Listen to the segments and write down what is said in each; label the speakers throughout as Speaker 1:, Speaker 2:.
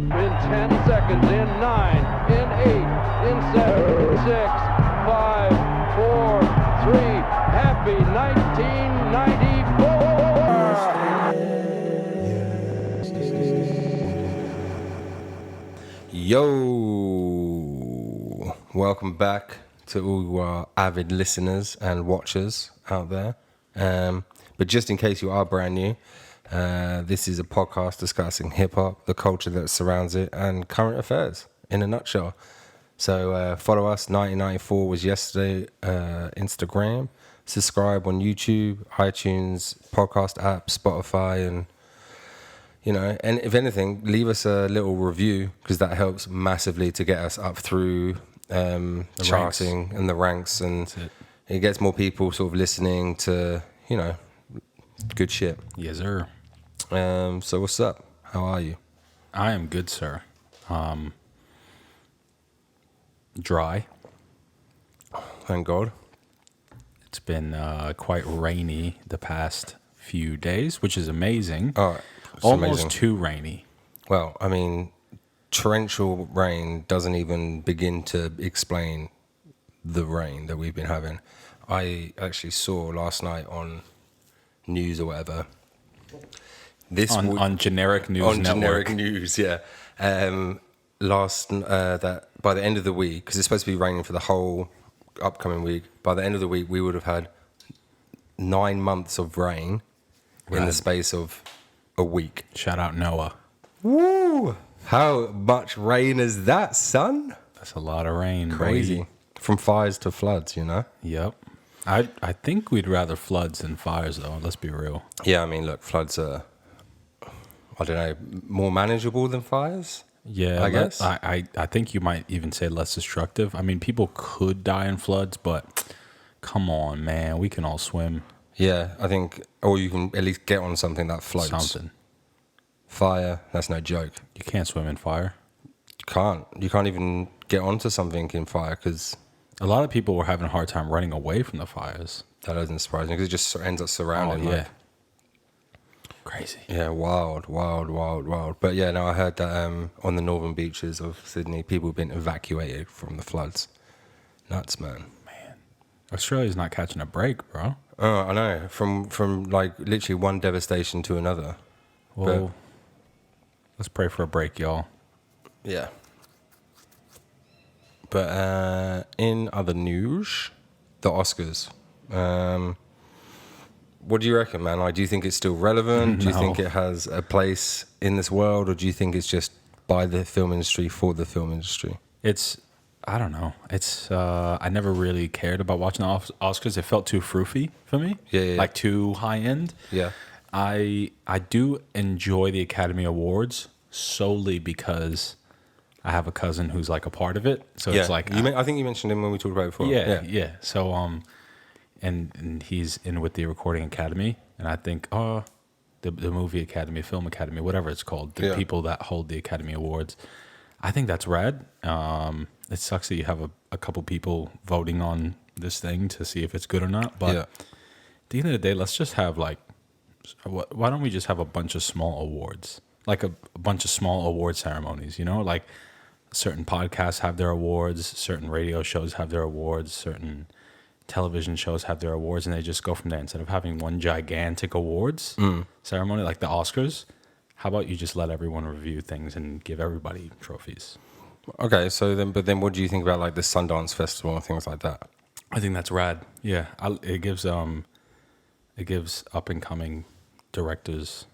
Speaker 1: In 10 seconds, in 9, in 8, in 7, 6, 5, 4, 3. Happy 1994!
Speaker 2: Yo, welcome back to all our avid listeners and watchers out there. But just in case you are brand new, this is a podcast discussing hip-hop, the culture that surrounds it, and current affairs in a nutshell. So follow us. 1994 was yesterday. Instagram. Subscribe on YouTube, iTunes, podcast app, Spotify, and and if anything, leave us a little review because that helps massively to get us up through charting ranks. And the ranks, and it gets more people sort of listening to good shit.
Speaker 3: Yes, sir.
Speaker 2: So what's up? How are you?
Speaker 3: I am good, sir. Dry.
Speaker 2: Thank God.
Speaker 3: It's been quite rainy the past few days, which is amazing.
Speaker 2: Oh,
Speaker 3: almost
Speaker 2: amazing.
Speaker 3: Too rainy.
Speaker 2: Well, I mean, torrential rain doesn't even begin to explain the rain that we've been having. I actually saw last night on news or whatever.
Speaker 3: On generic news
Speaker 2: on
Speaker 3: network.
Speaker 2: Generic news, yeah. That by the end of the week, because it's supposed to be raining for the whole upcoming week, by the end of the week we would have had 9 months of rain in the space of a week.
Speaker 3: Shout out Noah.
Speaker 2: Woo! How much rain is that, son?
Speaker 3: That's a lot of rain.
Speaker 2: Crazy.
Speaker 3: Boy.
Speaker 2: From fires to floods,
Speaker 3: Yep. I think we'd rather floods than fires, though. Let's be real.
Speaker 2: Yeah, I mean, look, floods are, I don't know, more manageable than fires?
Speaker 3: Yeah,
Speaker 2: I guess.
Speaker 3: I think you might even say less destructive. I mean, people could die in floods, but come on, man. We can all swim.
Speaker 2: Yeah, I think, or you can at least get on something that floats.
Speaker 3: Something.
Speaker 2: Fire, that's no joke.
Speaker 3: You can't swim in fire.
Speaker 2: You can't even get onto something in fire because
Speaker 3: a lot of people were having a hard time running away from the fires.
Speaker 2: That doesn't surprise me because it just ends up surrounding.
Speaker 3: Oh, yeah.
Speaker 2: Like,
Speaker 3: crazy.
Speaker 2: Yeah, wild. But yeah, no, I heard that on the northern beaches of Sydney, people have been evacuated from the floods. Nuts, man.
Speaker 3: Australia's not catching a break, bro.
Speaker 2: Oh, I know. From like literally one devastation to another.
Speaker 3: Well, let's pray for a break, y'all.
Speaker 2: Yeah. But in other news, the Oscars. What do you reckon, man? Like, do you think it's still relevant? Do you think it has a place in this world? Or do you think it's just by the film industry for the film industry?
Speaker 3: I don't know. I never really cared about watching the Oscars. It felt too froofy for me.
Speaker 2: Yeah.
Speaker 3: Like too high end.
Speaker 2: Yeah.
Speaker 3: I do enjoy the Academy Awards solely because I have a cousin who's like a part of it. So it's like
Speaker 2: I think you mentioned him when we talked about it before.
Speaker 3: Yeah. So and he's in with the Recording Academy, and I think the Movie Academy, Film Academy, whatever it's called, the people that hold the Academy Awards. I think that's rad. It sucks that you have a couple people voting on this thing to see if it's good or not. But at the end of the day, let's just have why don't we just have a bunch of small awards? Like a bunch of small award ceremonies, Like certain podcasts have their awards, certain radio shows have their awards, certain television shows have their awards, and they just go from there. Instead of having one gigantic awards ceremony like the Oscars, how about you just let everyone review things and give everybody trophies?
Speaker 2: Okay, so then what do you think about like the Sundance Festival and things like that?
Speaker 3: I think that's rad. Yeah, it gives up and coming directors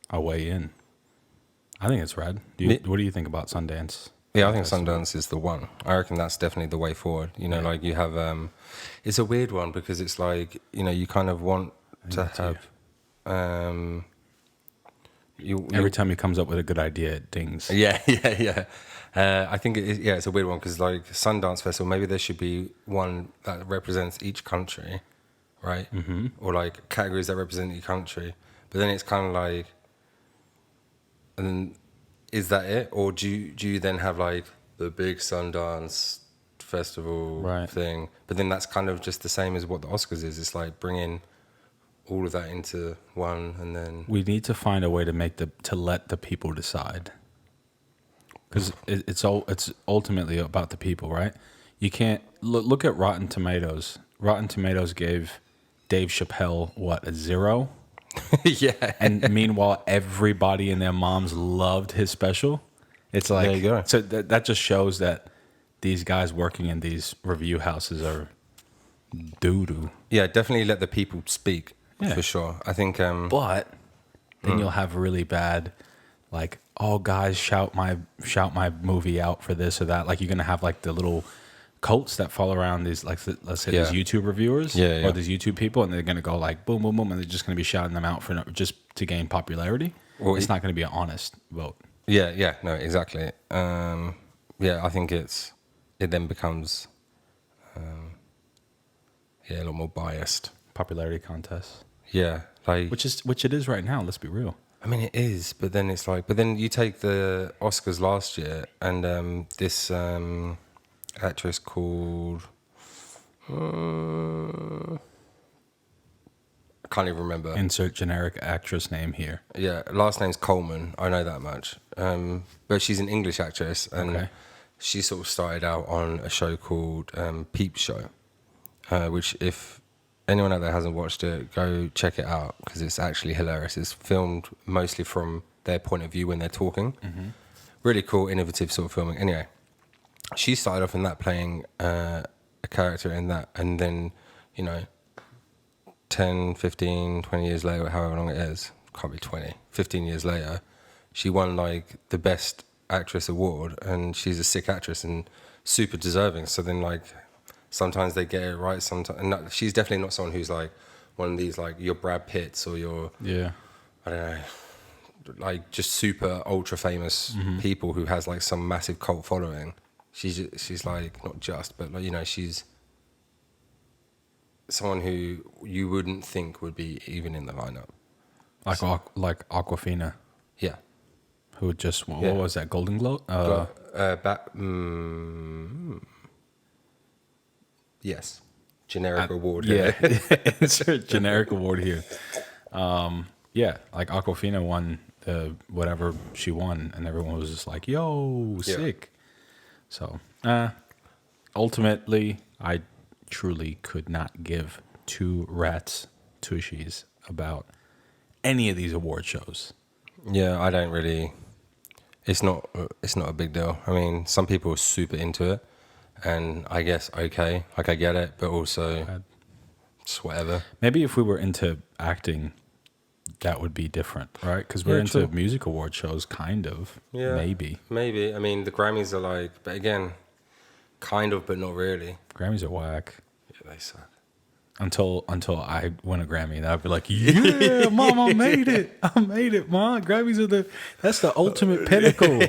Speaker 3: a way in. I think it's rad. What do you think about Sundance?
Speaker 2: Yeah, I think Sundance is the one. I reckon that's definitely the way forward. Like you have, it's a weird one because it's like, you kind of want to have,
Speaker 3: every time he comes up with a good idea, it dings.
Speaker 2: Yeah. I think it's a weird one because like Sundance Festival, maybe there should be one that represents each country, right? Mm-hmm. Or like categories that represent each country. But then it's kind of like, and then is that it? Or do you then have like the big Sundance Festival thing? But then that's kind of just the same as what the Oscars is. It's like bringing all of that into one, and then
Speaker 3: we need to find a way to let the people decide. because it's ultimately about the people, right? You can't look at Rotten Tomatoes. Rotten Tomatoes gave Dave Chappelle a 0?
Speaker 2: Yeah.
Speaker 3: And meanwhile, everybody and their moms loved his special. It's like,
Speaker 2: there you go.
Speaker 3: So that just shows that these guys working in these review houses are doo-doo.
Speaker 2: Yeah, definitely let the people speak,
Speaker 3: Yeah.
Speaker 2: for sure. I think...
Speaker 3: But then you'll have really bad, like, oh, guys, shout my movie out for this or that. Like, you're going to have, like, the little cults that follow around these, like, let's say these YouTube reviewers or these YouTube people, and they're going to go, like, boom, boom, boom, and they're just going to be shouting them out for just to gain popularity. Well, it's not going to be an honest vote.
Speaker 2: Yeah, no, exactly. Yeah, I think it then becomes a lot more biased.
Speaker 3: Popularity contests.
Speaker 2: Yeah, like
Speaker 3: which it is right now. Let's be real.
Speaker 2: I mean, it is, but then it's like, but then you take the Oscars last year, and this actress called I can't even remember.
Speaker 3: Insert generic actress name here.
Speaker 2: Yeah, last name's Coleman. I know that much. But she's an English actress, and she sort of started out on a show called Peep Show, which if anyone out there hasn't watched it, go check it out because it's actually hilarious. It's filmed mostly from their point of view when they're talking. Mm-hmm. Really cool, innovative sort of filming. Anyway, she started off in that playing a character in that, and then, 10, 15, 20 years later, however long it is, can't be 20, 15 years later, she won like the Best Actress award, and she's a sick actress and super deserving. So then like sometimes they get it right, sometimes, and she's definitely not someone who's like one of these like your Brad Pitts or your I don't know, like just super ultra famous people who has like some massive cult following. She's like not just, but like she's someone who you wouldn't think would be even in the lineup.
Speaker 3: Like Aquafina.
Speaker 2: Yeah.
Speaker 3: Who just, what was that, Golden Globe?
Speaker 2: Yes. Generic award.
Speaker 3: Yeah. Insert generic award here. Like Aquafina won whatever she won, and everyone was just like, yo, sick. So, ultimately, I truly could not give two rats tushies about any of these award shows.
Speaker 2: Yeah, I don't really. It's not a big deal. I mean, some people are super into it, and I guess okay, like I get it, but also it's whatever.
Speaker 3: Maybe if we were into acting, that would be different, right? Because we're into music award shows, kind of. Yeah, maybe.
Speaker 2: I mean, the Grammys are like, but again, kind of, but not really.
Speaker 3: Grammys are whack.
Speaker 2: Yeah, they suck.
Speaker 3: Until I win a Grammy, and I'd be like, yeah, Mom, I made it, Mom. Grammys are that's the ultimate pinnacle.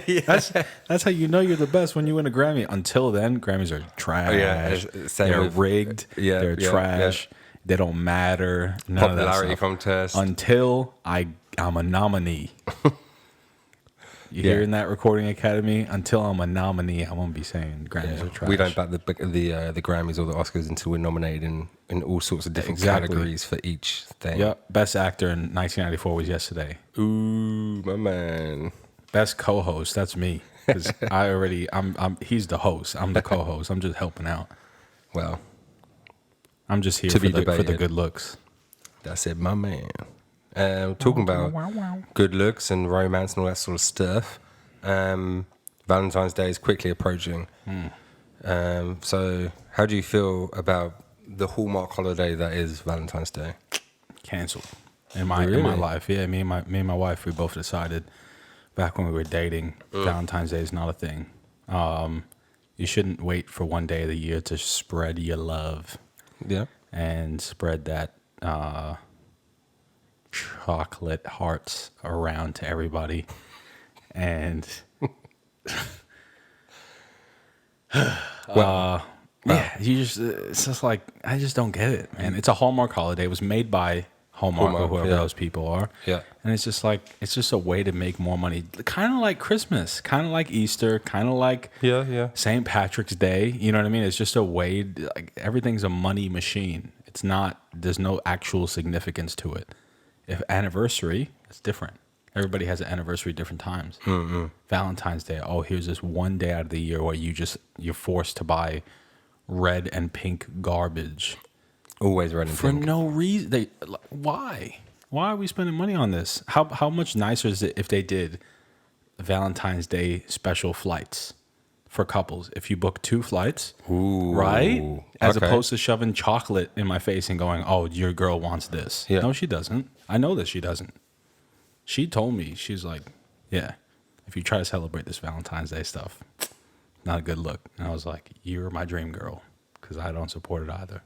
Speaker 3: That's how you know you're the best, when you win a Grammy. Until then, Grammys are trash. They're rigged. They're trash. Yeah. They don't matter. None
Speaker 2: Popularity
Speaker 3: of that
Speaker 2: contest.
Speaker 3: Until I'm a nominee. You hearing that, Recording Academy? Until I'm a nominee, I won't be saying Grammys are trash.
Speaker 2: We don't back the Grammys or the Oscars until we're nominated in all sorts of different categories for each thing.
Speaker 3: Yep. Best actor in 1994 was yesterday.
Speaker 2: Ooh, my man.
Speaker 3: Best co-host, that's me. Because he's the host. I'm the co-host. I'm just helping out.
Speaker 2: Well,
Speaker 3: I'm just here for the good looks.
Speaker 2: That's it, my man. Talking about good looks and romance and all that sort of stuff. Valentine's Day is quickly approaching. So how do you feel about the hallmark holiday that is Valentine's Day?
Speaker 3: Cancelled in my life. Yeah, me and my wife, we both decided back when we were dating, Valentine's Day is not a thing. You shouldn't wait for one day of the year to spread your love.
Speaker 2: Yeah.
Speaker 3: And spread that chocolate hearts around to everybody. And it's just like, I just don't get it, man. It's a Hallmark holiday. It was made by Hallmark or whoever those people are.
Speaker 2: Yeah.
Speaker 3: And it's just like, it's just a way to make more money. Kind of like Christmas, kind of like Easter, kind of like St. Patrick's Day. You know what I mean? It's just a way, like, everything's a money machine. It's not, there's no actual significance to it. If anniversary, it's different. Everybody has an anniversary at different times. Mm-hmm. Valentine's Day. Oh, here's this one day out of the year where you're forced to buy red and pink garbage.
Speaker 2: Always red and
Speaker 3: for
Speaker 2: pink.
Speaker 3: no reason. Why? Why are we spending money on this? How much nicer is it if they did Valentine's Day special flights for couples? If you book 2 flights,
Speaker 2: Ooh,
Speaker 3: right? As
Speaker 2: okay.
Speaker 3: opposed to shoving chocolate in my face and going, "Oh, your girl wants this."
Speaker 2: Yeah.
Speaker 3: No, she doesn't. I know that she doesn't. She told me, she's like, "Yeah, if you try to celebrate this Valentine's Day stuff, not a good look." And I was like, "You're my dream girl," because I don't support it either.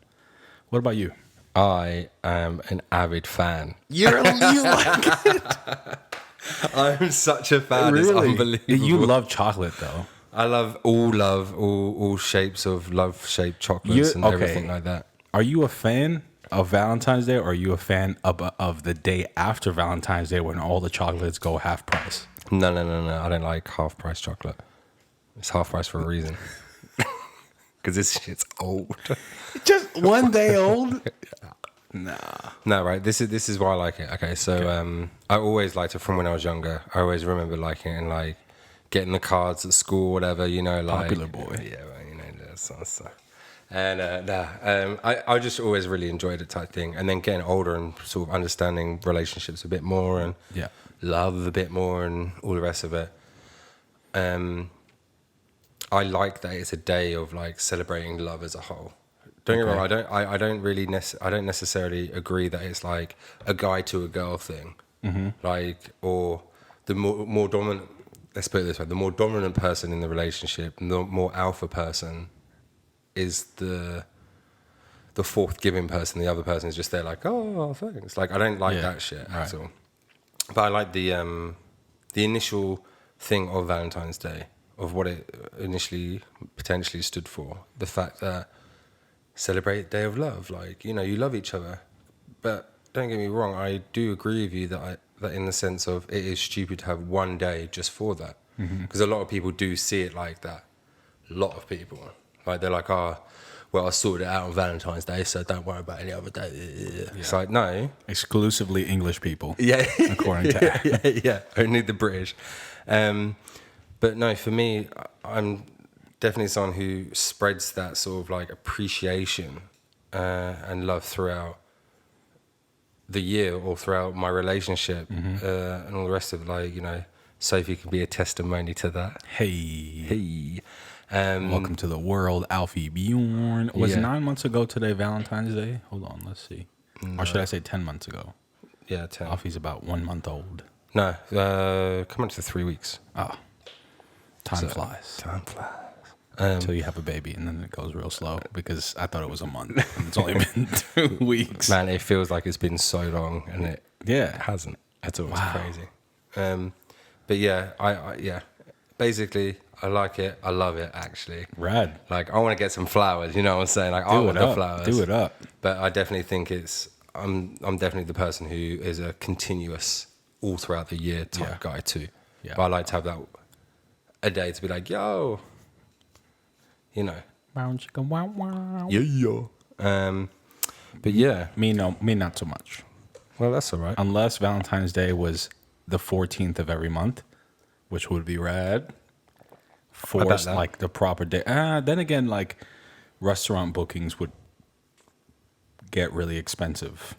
Speaker 3: What about you?
Speaker 2: I am an avid fan.
Speaker 3: You like it?
Speaker 2: I'm such a fan.
Speaker 3: Really?
Speaker 2: It's unbelievable.
Speaker 3: You love chocolate, though.
Speaker 2: I love all shapes of love-shaped chocolates and everything like that.
Speaker 3: Are you a fan of Valentine's Day, or are you a fan of the day after Valentine's Day when all the chocolates go half price?
Speaker 2: No. I don't like half-price chocolate. It's half price for a reason. Because this shit's old.
Speaker 3: Just one day old? Nah.
Speaker 2: No, right. This is why I like it. Okay, so I always liked it from when I was younger. I always remember liking it and like getting the cards at school, whatever. You know, like
Speaker 3: Popular boy.
Speaker 2: Yeah, well, you know that sort of stuff. And I just always really enjoyed it type thing. And then getting older and sort of understanding relationships a bit more and love a bit more and all the rest of it. I like that it's a day of like celebrating love as a whole. Don't get me wrong. I don't necessarily agree that it's like a guy to a girl thing, like or the more dominant. Let's put it this way: the more dominant person in the relationship, the more alpha person, is the fourth giving person. The other person is just there, like, oh, thanks. Like I don't like that shit at all. But I like the initial thing of Valentine's Day, of what it initially potentially stood for. The fact that celebrate Day of Love, like, you know, you love each other. But don't get me wrong, I do agree with you that in the sense of it is stupid to have one day just for that. Because a lot of people do see it like that. A lot of people. Like they're like, oh, well, I sorted it out on Valentine's Day, so don't worry about any other day. Yeah. It's like, no.
Speaker 3: Exclusively English people.
Speaker 2: Yeah.
Speaker 3: According to
Speaker 2: yeah. Only the British. But no, for me, I'm definitely someone who spreads that sort of like appreciation and love throughout the year or throughout my relationship and all the rest of it. Like, you know, Sophie can be a testimony to that.
Speaker 3: Hey. Welcome to the world, Alfie Bjorn. Was 9 months ago today Valentine's Day? Hold on, let's see. No. Or should I say 10 months ago?
Speaker 2: Yeah, 10.
Speaker 3: Alfie's about 1 month old.
Speaker 2: No, coming to 3 weeks.
Speaker 3: Oh. Time flies.
Speaker 2: Until
Speaker 3: you have a baby, and then it goes real slow, because I thought it was a month, and it's only been 2 weeks.
Speaker 2: Man, it feels like it's been so long, and it hasn't at all. It's crazy. But yeah, I basically, I like it. I love it, actually.
Speaker 3: Rad.
Speaker 2: Like, I want to get some flowers, you know what I'm saying? Like, I want the flowers.
Speaker 3: Do it up.
Speaker 2: But I definitely think I'm definitely the person who is a continuous, all throughout the year type guy too. Yeah. But I like to have that a day to be like, yo, you know.
Speaker 3: Wow.
Speaker 2: Yeah. But yeah.
Speaker 3: Me not so much.
Speaker 2: Well, that's all right.
Speaker 3: Unless Valentine's Day was the 14th of every month, which would be rad. Forced like the proper day. Then again, like restaurant bookings would get really expensive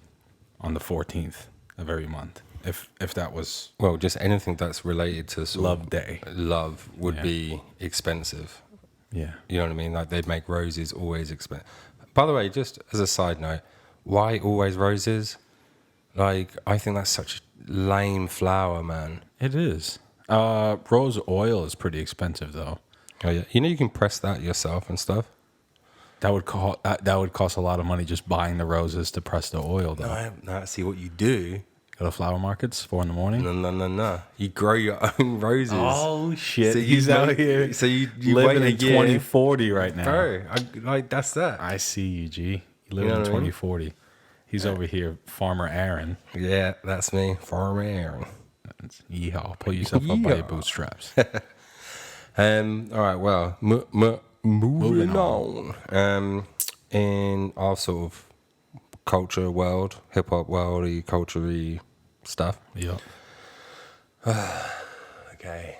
Speaker 3: on the 14th of every month. If that was
Speaker 2: just anything that's related to
Speaker 3: Love Day.
Speaker 2: Love would be expensive.
Speaker 3: Yeah.
Speaker 2: You know what I mean? Like they'd make roses always expensive. By the way, just as a side note, why always roses? Like, I think that's such a lame flower, man.
Speaker 3: It is. Rose oil is pretty expensive though.
Speaker 2: Oh yeah. You know you can press that yourself and stuff.
Speaker 3: That would cost a lot of money just buying the roses to press the oil though.
Speaker 2: No, see what you do.
Speaker 3: Go to flower markets 4 a.m.
Speaker 2: No. You grow your own roses.
Speaker 3: Oh shit!
Speaker 2: So
Speaker 3: he's out here.
Speaker 2: So you
Speaker 3: living
Speaker 2: wait
Speaker 3: in 2040 right now,
Speaker 2: bro. That's that.
Speaker 3: I see you, G. You live in 2040. He's over here, Farmer Aaron.
Speaker 2: Yeah, that's me, Farmer Aaron.
Speaker 3: Yeehaw! Pull yourself up by your bootstraps.
Speaker 2: All right. Well, moving on. In our sort of culture world, hip hop world, culture-y stuff.
Speaker 3: Yeah.
Speaker 2: Okay.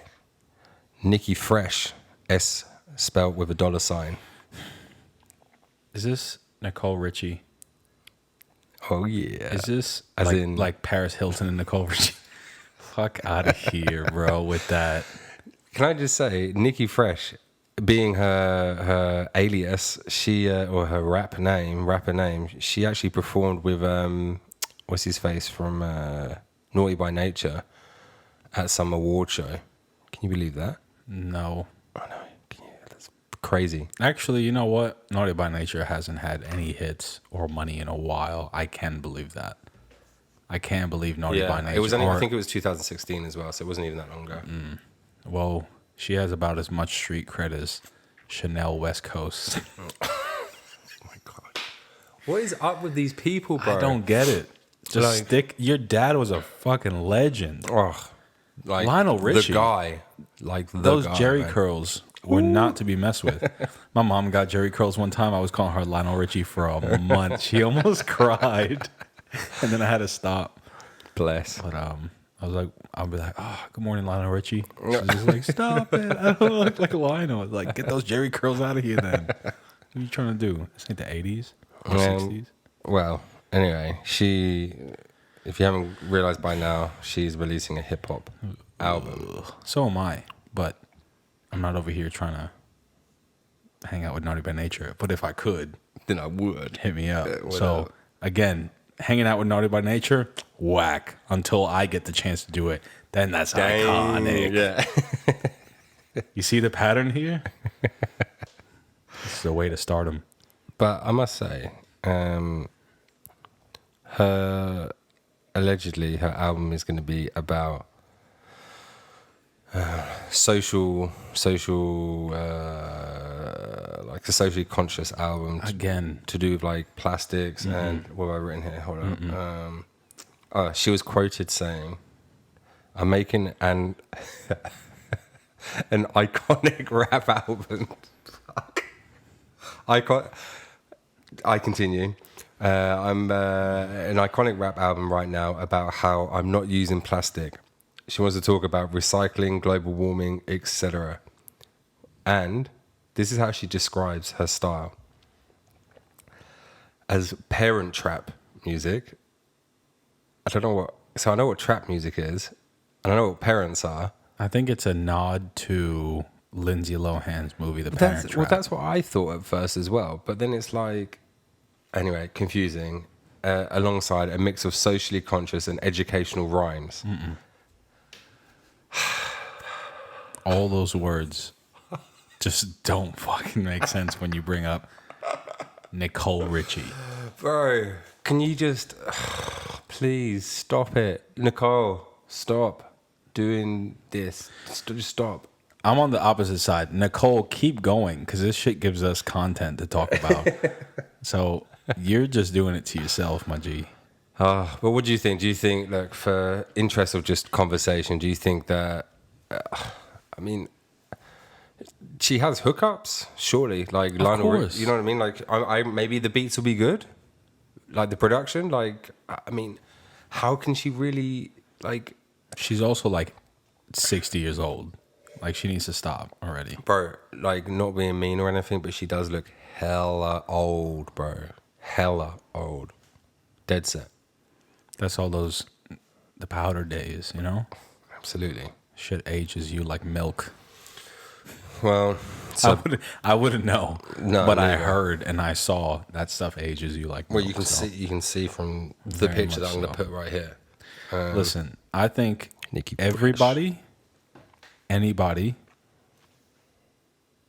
Speaker 2: Nikki Fresh, S spelled with a $sign.
Speaker 3: Is this Nicole Richie?
Speaker 2: Oh yeah.
Speaker 3: Is this
Speaker 2: As
Speaker 3: like,
Speaker 2: in
Speaker 3: like Paris Hilton and Nicole Richie? Fuck out of here, bro, with that.
Speaker 2: Can I just say, Nikki Fresh, being her alias, she or her rapper name, she actually performed with what's his face from Naughty by Nature at some award show. Can you believe that?
Speaker 3: No.
Speaker 2: Oh no, that's crazy.
Speaker 3: Actually, you know what? Naughty by Nature hasn't had any hits or money in a while. I can believe that. I can't believe Naughty by Nature.
Speaker 2: It was only, I think it was 2016 as well, so it wasn't even that long ago.
Speaker 3: Well, she has about as much street cred as Chanel West Coast.
Speaker 2: Oh my god, what is up with these people, bro?
Speaker 3: I don't get it. Just stick. Your dad was a fucking legend.
Speaker 2: Oh, like
Speaker 3: Lionel Richie,
Speaker 2: the guy, like
Speaker 3: those
Speaker 2: guy,
Speaker 3: Jerry
Speaker 2: man.
Speaker 3: curls were not to be messed with. My mom got Jerry curls one time. I was calling her Lionel Richie for a month. She almost cried, and then I had to stop.
Speaker 2: Bless.
Speaker 3: But I was like, I'll be like, oh, good morning, Lionel Richie. She's just like, stop it. I don't look like a Lionel. I was like, get those Jerry curls out of here then. What are you trying to do? This ain't the 80s or 60s.
Speaker 2: Well, anyway, if you haven't realized by now, she's releasing a hip hop album.
Speaker 3: So am I, but I'm not over here trying to hang out with Naughty by Nature. But if I could,
Speaker 2: Then I would.
Speaker 3: hit me up.
Speaker 2: Yeah,
Speaker 3: So again, hanging out with Naughty by Nature, whack. Until I get the chance to do it, then that's iconic.
Speaker 2: Yeah.
Speaker 3: You see the pattern here? This is the way to start them.
Speaker 2: But I must say, allegedly her album is going to be about social, like a socially conscious album.
Speaker 3: Again.
Speaker 2: To do with like plastics and what have I written here? Hold on. She was quoted saying, "I'm making an iconic rap album." I continue. I'm an iconic rap album right now about how I'm not using plastic. She wants to talk about recycling, global warming, etc. And this is how she describes her style. As parent trap music. I know what trap music is. And I know what parents are.
Speaker 3: I think it's a nod to Lindsay Lohan's movie, The Parent Trap.
Speaker 2: Well, that's what I thought at first as well. But then it's like, anyway, confusing. Alongside a mix of socially conscious and educational rhymes.
Speaker 3: All those words just don't fucking make sense when you bring up Nicole Richie.
Speaker 2: Bro, can you just please stop it? Nicole, stop doing this. Just stop.
Speaker 3: I'm on the opposite side. Nicole, keep going, because this shit gives us content to talk about. So you're just doing it to yourself, my G.
Speaker 2: But what do you think? Do you think, like, for interest of just conversation, do you think that, I mean, she has hookups, surely? Like, Lionel,
Speaker 3: course.
Speaker 2: you know what I mean? Like, I maybe the beats will be good, like the production. Like, I mean, how can she really, like?
Speaker 3: She's also like 60 years old. Like, she needs to stop already.
Speaker 2: Bro, like, not being mean or anything, but she does look hella old, bro. Hella old. Dead set.
Speaker 3: That's all the powder days, you know?
Speaker 2: Absolutely.
Speaker 3: Shit ages you like milk.
Speaker 2: Well, so,
Speaker 3: I wouldn't know.
Speaker 2: No,
Speaker 3: but I
Speaker 2: neither.
Speaker 3: heard and I saw that stuff ages you like milk.
Speaker 2: well, you can see from the
Speaker 3: Very
Speaker 2: picture that
Speaker 3: much
Speaker 2: I'm going to
Speaker 3: so.
Speaker 2: put right here.
Speaker 3: Listen, I think
Speaker 2: Nikki
Speaker 3: everybody, anybody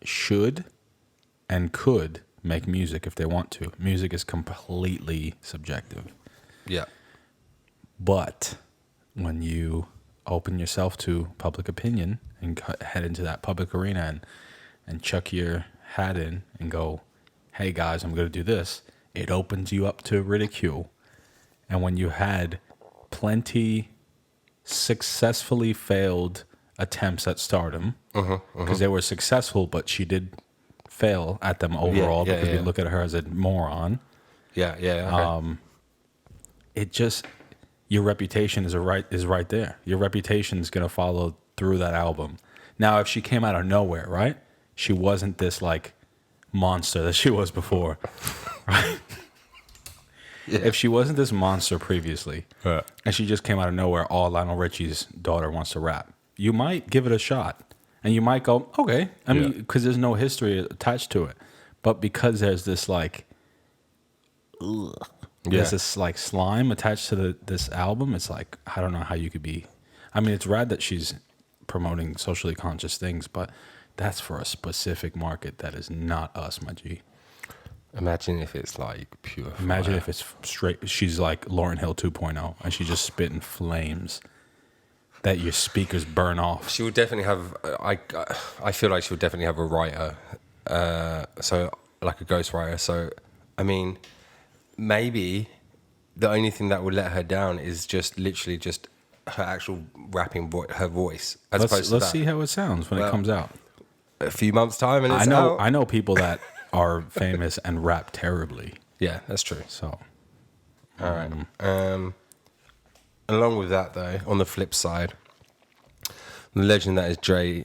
Speaker 3: should and could make music if they want to. Music is completely subjective.
Speaker 2: Yeah.
Speaker 3: But when you open yourself to public opinion and head into that public arena and chuck your hat in and go, hey guys, I'm going to do this, it opens you up to ridicule. And when you had plenty successfully failed attempts at stardom, because they were successful, but she did fail at them overall because we look at her as a moron.
Speaker 2: Yeah. Okay.
Speaker 3: It just, your reputation is right there. Your reputation is gonna follow through that album. Now, if she came out of nowhere, right? She wasn't this like monster that she was before, right?
Speaker 2: Yeah.
Speaker 3: If she wasn't this monster previously,
Speaker 2: Right.
Speaker 3: and she just came out of nowhere, oh, Lionel Richie's daughter wants to rap, you might give it a shot. And you might go, okay. I mean, because there's no history attached to it. But because there's this like, there's this like slime attached to this album, it's like, I don't know how you could be. I mean, it's rad that she's promoting socially conscious things, but that's for a specific market that is not us, my G.
Speaker 2: Imagine if it's like pure fire.
Speaker 3: Imagine if it's straight, she's like Lauryn Hill 2.0, and she's just spitting flames that your speakers burn off.
Speaker 2: She would definitely have. I feel like she would definitely have a writer, so like a ghostwriter. So, I mean, maybe the only thing that would let her down is just literally just her actual rapping, her voice. As opposed to
Speaker 3: Let's see how it sounds when it comes out.
Speaker 2: A few months time, and it's
Speaker 3: I
Speaker 2: out.
Speaker 3: know people that are famous and rap terribly.
Speaker 2: Yeah, that's true.
Speaker 3: So,
Speaker 2: All right. Along with that, though, on the flip side, the legend that is Jay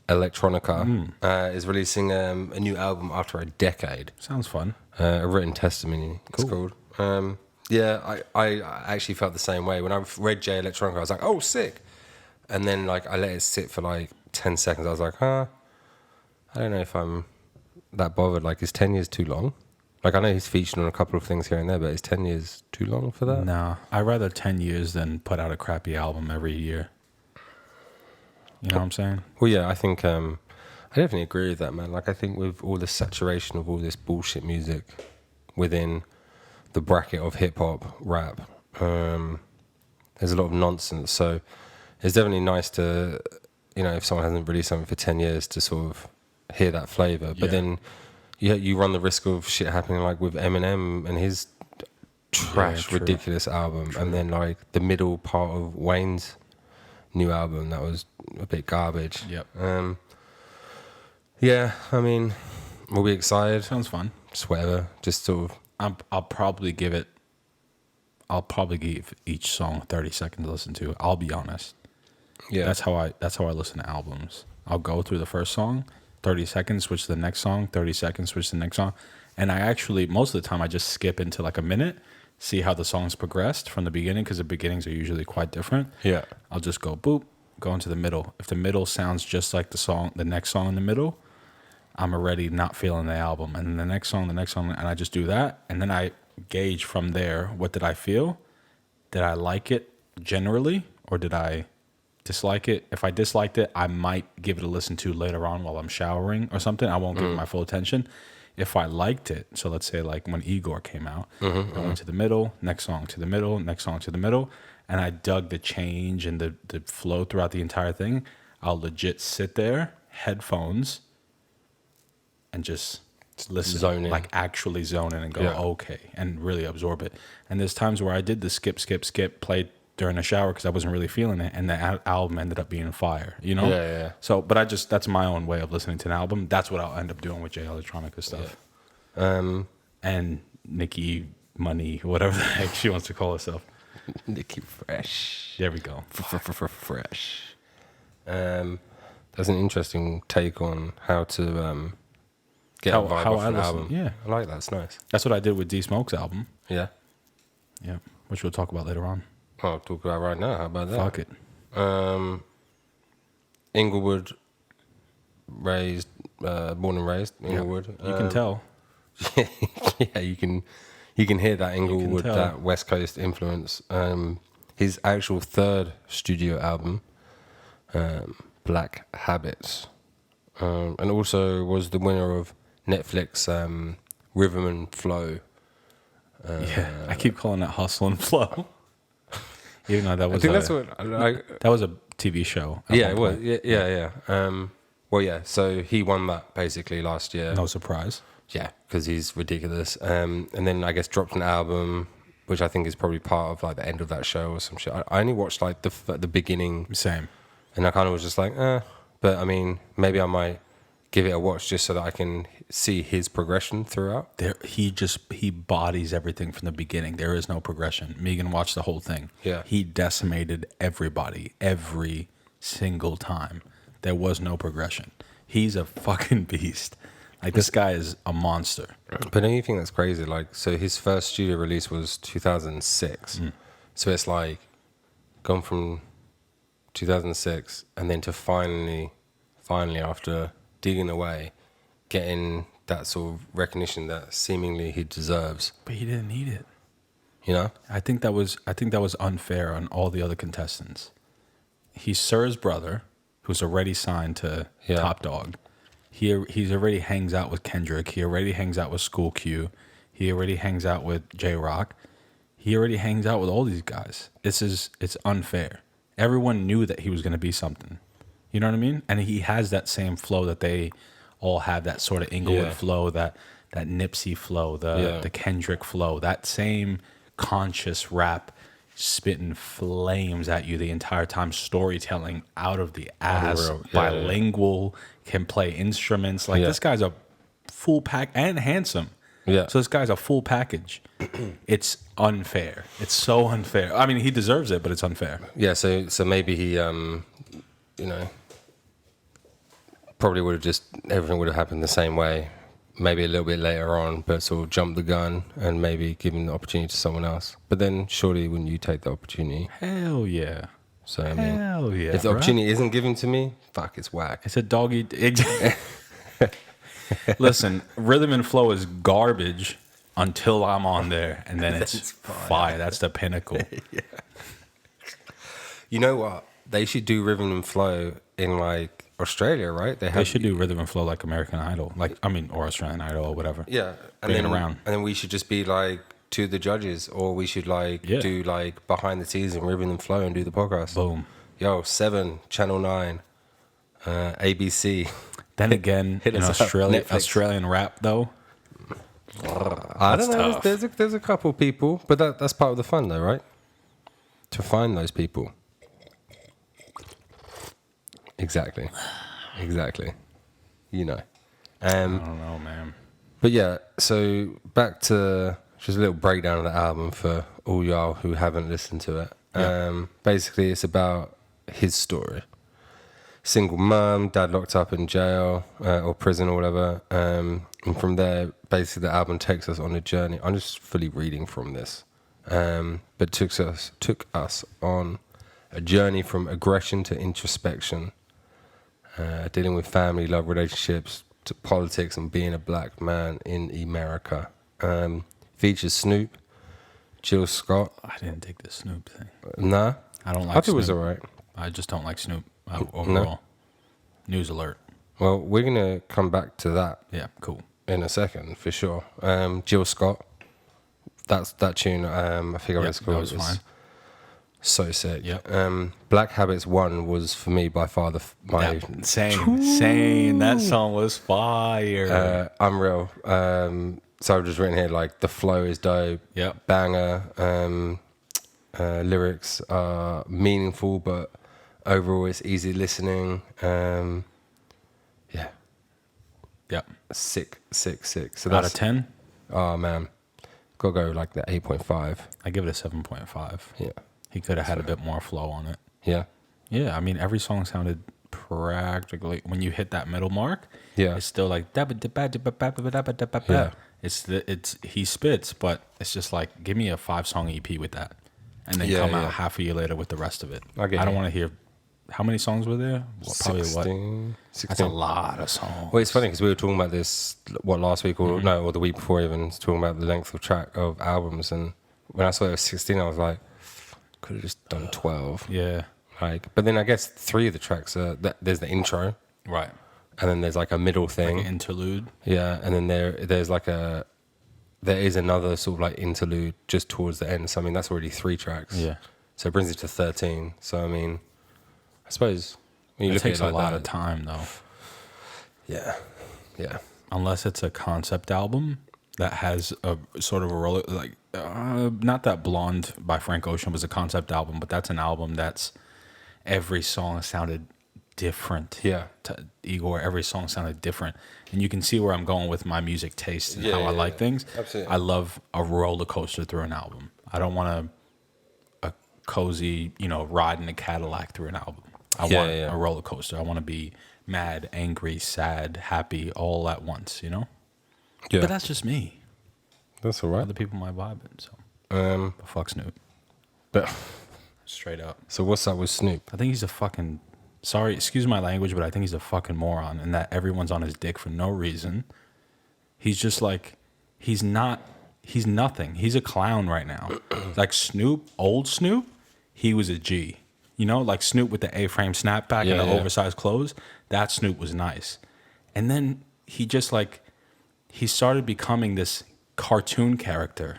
Speaker 2: Electronica is releasing a new album after a decade.
Speaker 3: sounds fun.
Speaker 2: A written testimony, it's called. Yeah, I actually felt the same way. When I read Jay Electronica, I was like, oh, sick. And then like I let it sit for like 10 seconds. I was like, I don't know if I'm that bothered. Like, is 10 years too long? Like, I know he's featured on a couple of things here and there, but is 10 years too long for that?
Speaker 3: Nah, I'd rather 10 years than put out a crappy album every year. You know what I'm saying?
Speaker 2: Well, yeah, I think I definitely agree with that, man. Like, I think with all the saturation of all this bullshit music within the bracket of hip hop, rap, there's a lot of nonsense. So it's definitely nice to, if someone hasn't released something for 10 years to sort of hear that flavor. But then you run the risk of shit happening like with Eminem and his trash, ridiculous album. True. And then like the middle part of Wayne's new album that was a bit garbage.
Speaker 3: Yep.
Speaker 2: Yeah, I mean, we'll be excited.
Speaker 3: Sounds fun.
Speaker 2: Just whatever. Just sort of.
Speaker 3: I'll probably give each song 30 seconds to listen to. I'll be honest.
Speaker 2: Yeah.
Speaker 3: That's how I listen to albums. I'll go through the first song, 30 seconds, switch to the next song, 30 seconds, switch to the next song. And I actually, most of the time, I just skip into like a minute, see how the song's progressed from the beginning, because the beginnings are usually quite different.
Speaker 2: Yeah.
Speaker 3: I'll just go boop, go into the middle. If the middle sounds just like the next song in the middle, I'm already not feeling the album. And then the next song, and I just do that. And then I gauge from there, what did I feel? Did I like it generally, or did I dislike it? If I disliked it, I might give it a listen to later on while I'm showering or something. I won't give it my full attention. If I liked it, so let's say like when Igor came out, I went to the middle, next song to the middle, next song to the middle, and I dug the change and the flow throughout the entire thing, I'll legit sit there, headphones, and just listen,
Speaker 2: zone in.
Speaker 3: like actually zone in and go, okay, and really absorb it. And there's times where I did the skip, played during a shower because I wasn't really feeling it, and the album ended up being fire,
Speaker 2: Yeah.
Speaker 3: So, but that's my own way of listening to an album. That's what I'll end up doing with Jay Electronica stuff.
Speaker 2: Yeah.
Speaker 3: And Nikki Money, whatever the heck she wants to call herself.
Speaker 2: Nikki Fresh.
Speaker 3: There we go.
Speaker 2: Fresh. That's an interesting take on how to get a vibe off an album.
Speaker 3: Yeah,
Speaker 2: I like that. It's nice.
Speaker 3: That's what I did with D Smoke's album.
Speaker 2: Yeah.
Speaker 3: Yeah, which we'll talk about later on.
Speaker 2: I'll talk about right now. How about that?
Speaker 3: Fuck it.
Speaker 2: Inglewood, born and raised Inglewood.
Speaker 3: You can tell.
Speaker 2: Yeah, you can hear that Inglewood, that West Coast influence. His actual third studio album, Black Habits, and also was the winner of Netflix Rhythm and Flow.
Speaker 3: I keep calling it Hustle and Flow. Even though that was, that was a TV show.
Speaker 2: Yeah, it was. Yeah. Well, yeah. So he won that basically last year.
Speaker 3: No surprise.
Speaker 2: Yeah, because he's ridiculous. And then I guess dropped an album, which I think is probably part of like the end of that show or some shit. I only watched like the beginning.
Speaker 3: Same.
Speaker 2: And I kind of was just like, But I mean, maybe I might give it a watch just so that I can see his progression throughout.
Speaker 3: He bodies everything from the beginning. There is no progression. Megan watched the whole thing.
Speaker 2: Yeah.
Speaker 3: He decimated everybody every single time. There was no progression. He's a fucking beast. Like, this guy is a monster.
Speaker 2: But don't you think that's crazy? Like, so his first studio release was 2006. So it's like gone from 2006 and then to finally after digging away, getting that sort of recognition that seemingly he deserves.
Speaker 3: But he didn't need it.
Speaker 2: You know?
Speaker 3: I think that was unfair on all the other contestants. He's Sir's brother, who's already signed to Top Dog. He's already hangs out with Kendrick. He already hangs out with School Q. He already hangs out with J-Rock. He already hangs out with all these guys. It's unfair. Everyone knew that he was going to be something. You know what I mean? And he has that same flow that they all have, that sort of Inglewood flow, that Nipsey flow, the Kendrick flow, that same conscious rap, spitting flames at you the entire time, storytelling out of the ass, bilingual, can play instruments. Like, this guy's a full pack and handsome.
Speaker 2: Yeah.
Speaker 3: So this guy's a full package. It's unfair. It's so unfair. I mean, he deserves it, but it's unfair.
Speaker 2: Yeah, so maybe he, probably would have just, everything would have happened the same way. Maybe a little bit later on, but sort of jumped the gun and maybe given the opportunity to someone else. But then surely wouldn't you take the opportunity?
Speaker 3: Hell yeah.
Speaker 2: So, I mean,
Speaker 3: Hell yeah.
Speaker 2: if the opportunity isn't given to me, fuck, it's whack.
Speaker 3: It's a doggy. Listen, rhythm and flow is garbage until I'm on there, and then it's fire. That's the pinnacle.
Speaker 2: Yeah. You know what? They should do rhythm and flow in like Australia, right?
Speaker 3: They should do rhythm and flow like American Idol, or Australian Idol or whatever.
Speaker 2: Yeah, and
Speaker 3: Bring
Speaker 2: then
Speaker 3: it around,
Speaker 2: and then we should just be like to the judges, or we should do like behind the scenes and rhythm and flow and do the podcast.
Speaker 3: Boom.
Speaker 2: Yo, 7, Channel 9, ABC.
Speaker 3: Then again, in Australian rap though.
Speaker 2: I don't know. There's a couple people, but that's part of the fun, though, right? To find those people. Exactly. You know.
Speaker 3: I don't know, man.
Speaker 2: But yeah, so back to just a little breakdown of the album for all y'all who haven't listened to it.
Speaker 3: Yeah.
Speaker 2: Basically, it's about his story. Single mom, dad locked up in jail or prison or whatever. And from there, basically the album takes us on a journey. I'm just fully reading from this. But took us on a journey from aggression to introspection, dealing with family, love, relationships, to politics and being a black man in America. Features Snoop, Jill Scott.
Speaker 3: I didn't take the Snoop thing.
Speaker 2: Nah?
Speaker 3: I don't like
Speaker 2: I thought
Speaker 3: Snoop.
Speaker 2: it was all right.
Speaker 3: I just don't like Snoop overall.
Speaker 2: No?
Speaker 3: News alert.
Speaker 2: Well, we're going to come back to that.
Speaker 3: Yeah, cool.
Speaker 2: In a second, for sure. Jill Scott, that tune, I figure out what it's called.
Speaker 3: That was fine.
Speaker 2: So sick.
Speaker 3: Yep.
Speaker 2: Black Habits 1 was, for me, by far
Speaker 3: Same. That song was fire.
Speaker 2: Unreal. So I've just written here, like, the flow is dope.
Speaker 3: Yep.
Speaker 2: Banger. Lyrics are meaningful, but overall it's easy listening. Yeah.
Speaker 3: Yep.
Speaker 2: Sick. So
Speaker 3: out of 10?
Speaker 2: Oh, man. Gotta go like the 8.5.
Speaker 3: I give it a 7.5.
Speaker 2: Yeah.
Speaker 3: He could have had a bit more flow on it.
Speaker 2: Yeah.
Speaker 3: Yeah, I mean, every song sounded practically, when you hit that middle mark, it's still like,
Speaker 2: yeah.
Speaker 3: It's he spits, but it's just like, give me a 5-song EP with that. And then come out half a year later with the rest of it. I don't want to hear, how many songs were there? Probably 16. That's a lot of songs.
Speaker 2: Well, it's funny because we were talking about this, last week or the week before even, talking about the length of albums. And when I saw it was 16, I was like, could have just done 12.
Speaker 3: Yeah.
Speaker 2: But then I guess 3 of the tracks are, there's the intro.
Speaker 3: Right.
Speaker 2: And then there's like a middle thing.
Speaker 3: Like an interlude.
Speaker 2: Yeah. And then there's like there is another sort of like interlude just towards the end. So, I mean, that's already 3 tracks.
Speaker 3: Yeah.
Speaker 2: So it brings it to 13. So, I mean, I suppose when you
Speaker 3: It
Speaker 2: look
Speaker 3: takes
Speaker 2: at it
Speaker 3: a
Speaker 2: like
Speaker 3: lot
Speaker 2: that,
Speaker 3: of time, though.
Speaker 2: Yeah.
Speaker 3: Unless it's a concept album that has a sort of a roller, like, not that Blonde by Frank Ocean was a concept album, but that's an album that's every song sounded different.
Speaker 2: Yeah.
Speaker 3: To Igor, every song sounded different. And you can see where I'm going with my music taste and how I like things.
Speaker 2: Absolutely.
Speaker 3: I love a roller coaster through an album. I don't want a cozy, ride in a Cadillac through an album. I want a roller coaster. I want to be mad, angry, sad, happy, all at once, Yeah. But that's just me.
Speaker 2: That's all right.
Speaker 3: Other people might vibe it, so. But fuck Snoop.
Speaker 2: But
Speaker 3: Straight up.
Speaker 2: so what's up with Snoop?
Speaker 3: I think he's a fucking... Sorry, excuse my language, but I think he's a fucking moron and that everyone's on his dick for no reason. He's just like... He's nothing. He's a clown right now. Like Snoop, old Snoop, he was a G. Like Snoop with the A-frame snapback and the oversized clothes. That Snoop was nice. And then he just like... He started becoming this cartoon character.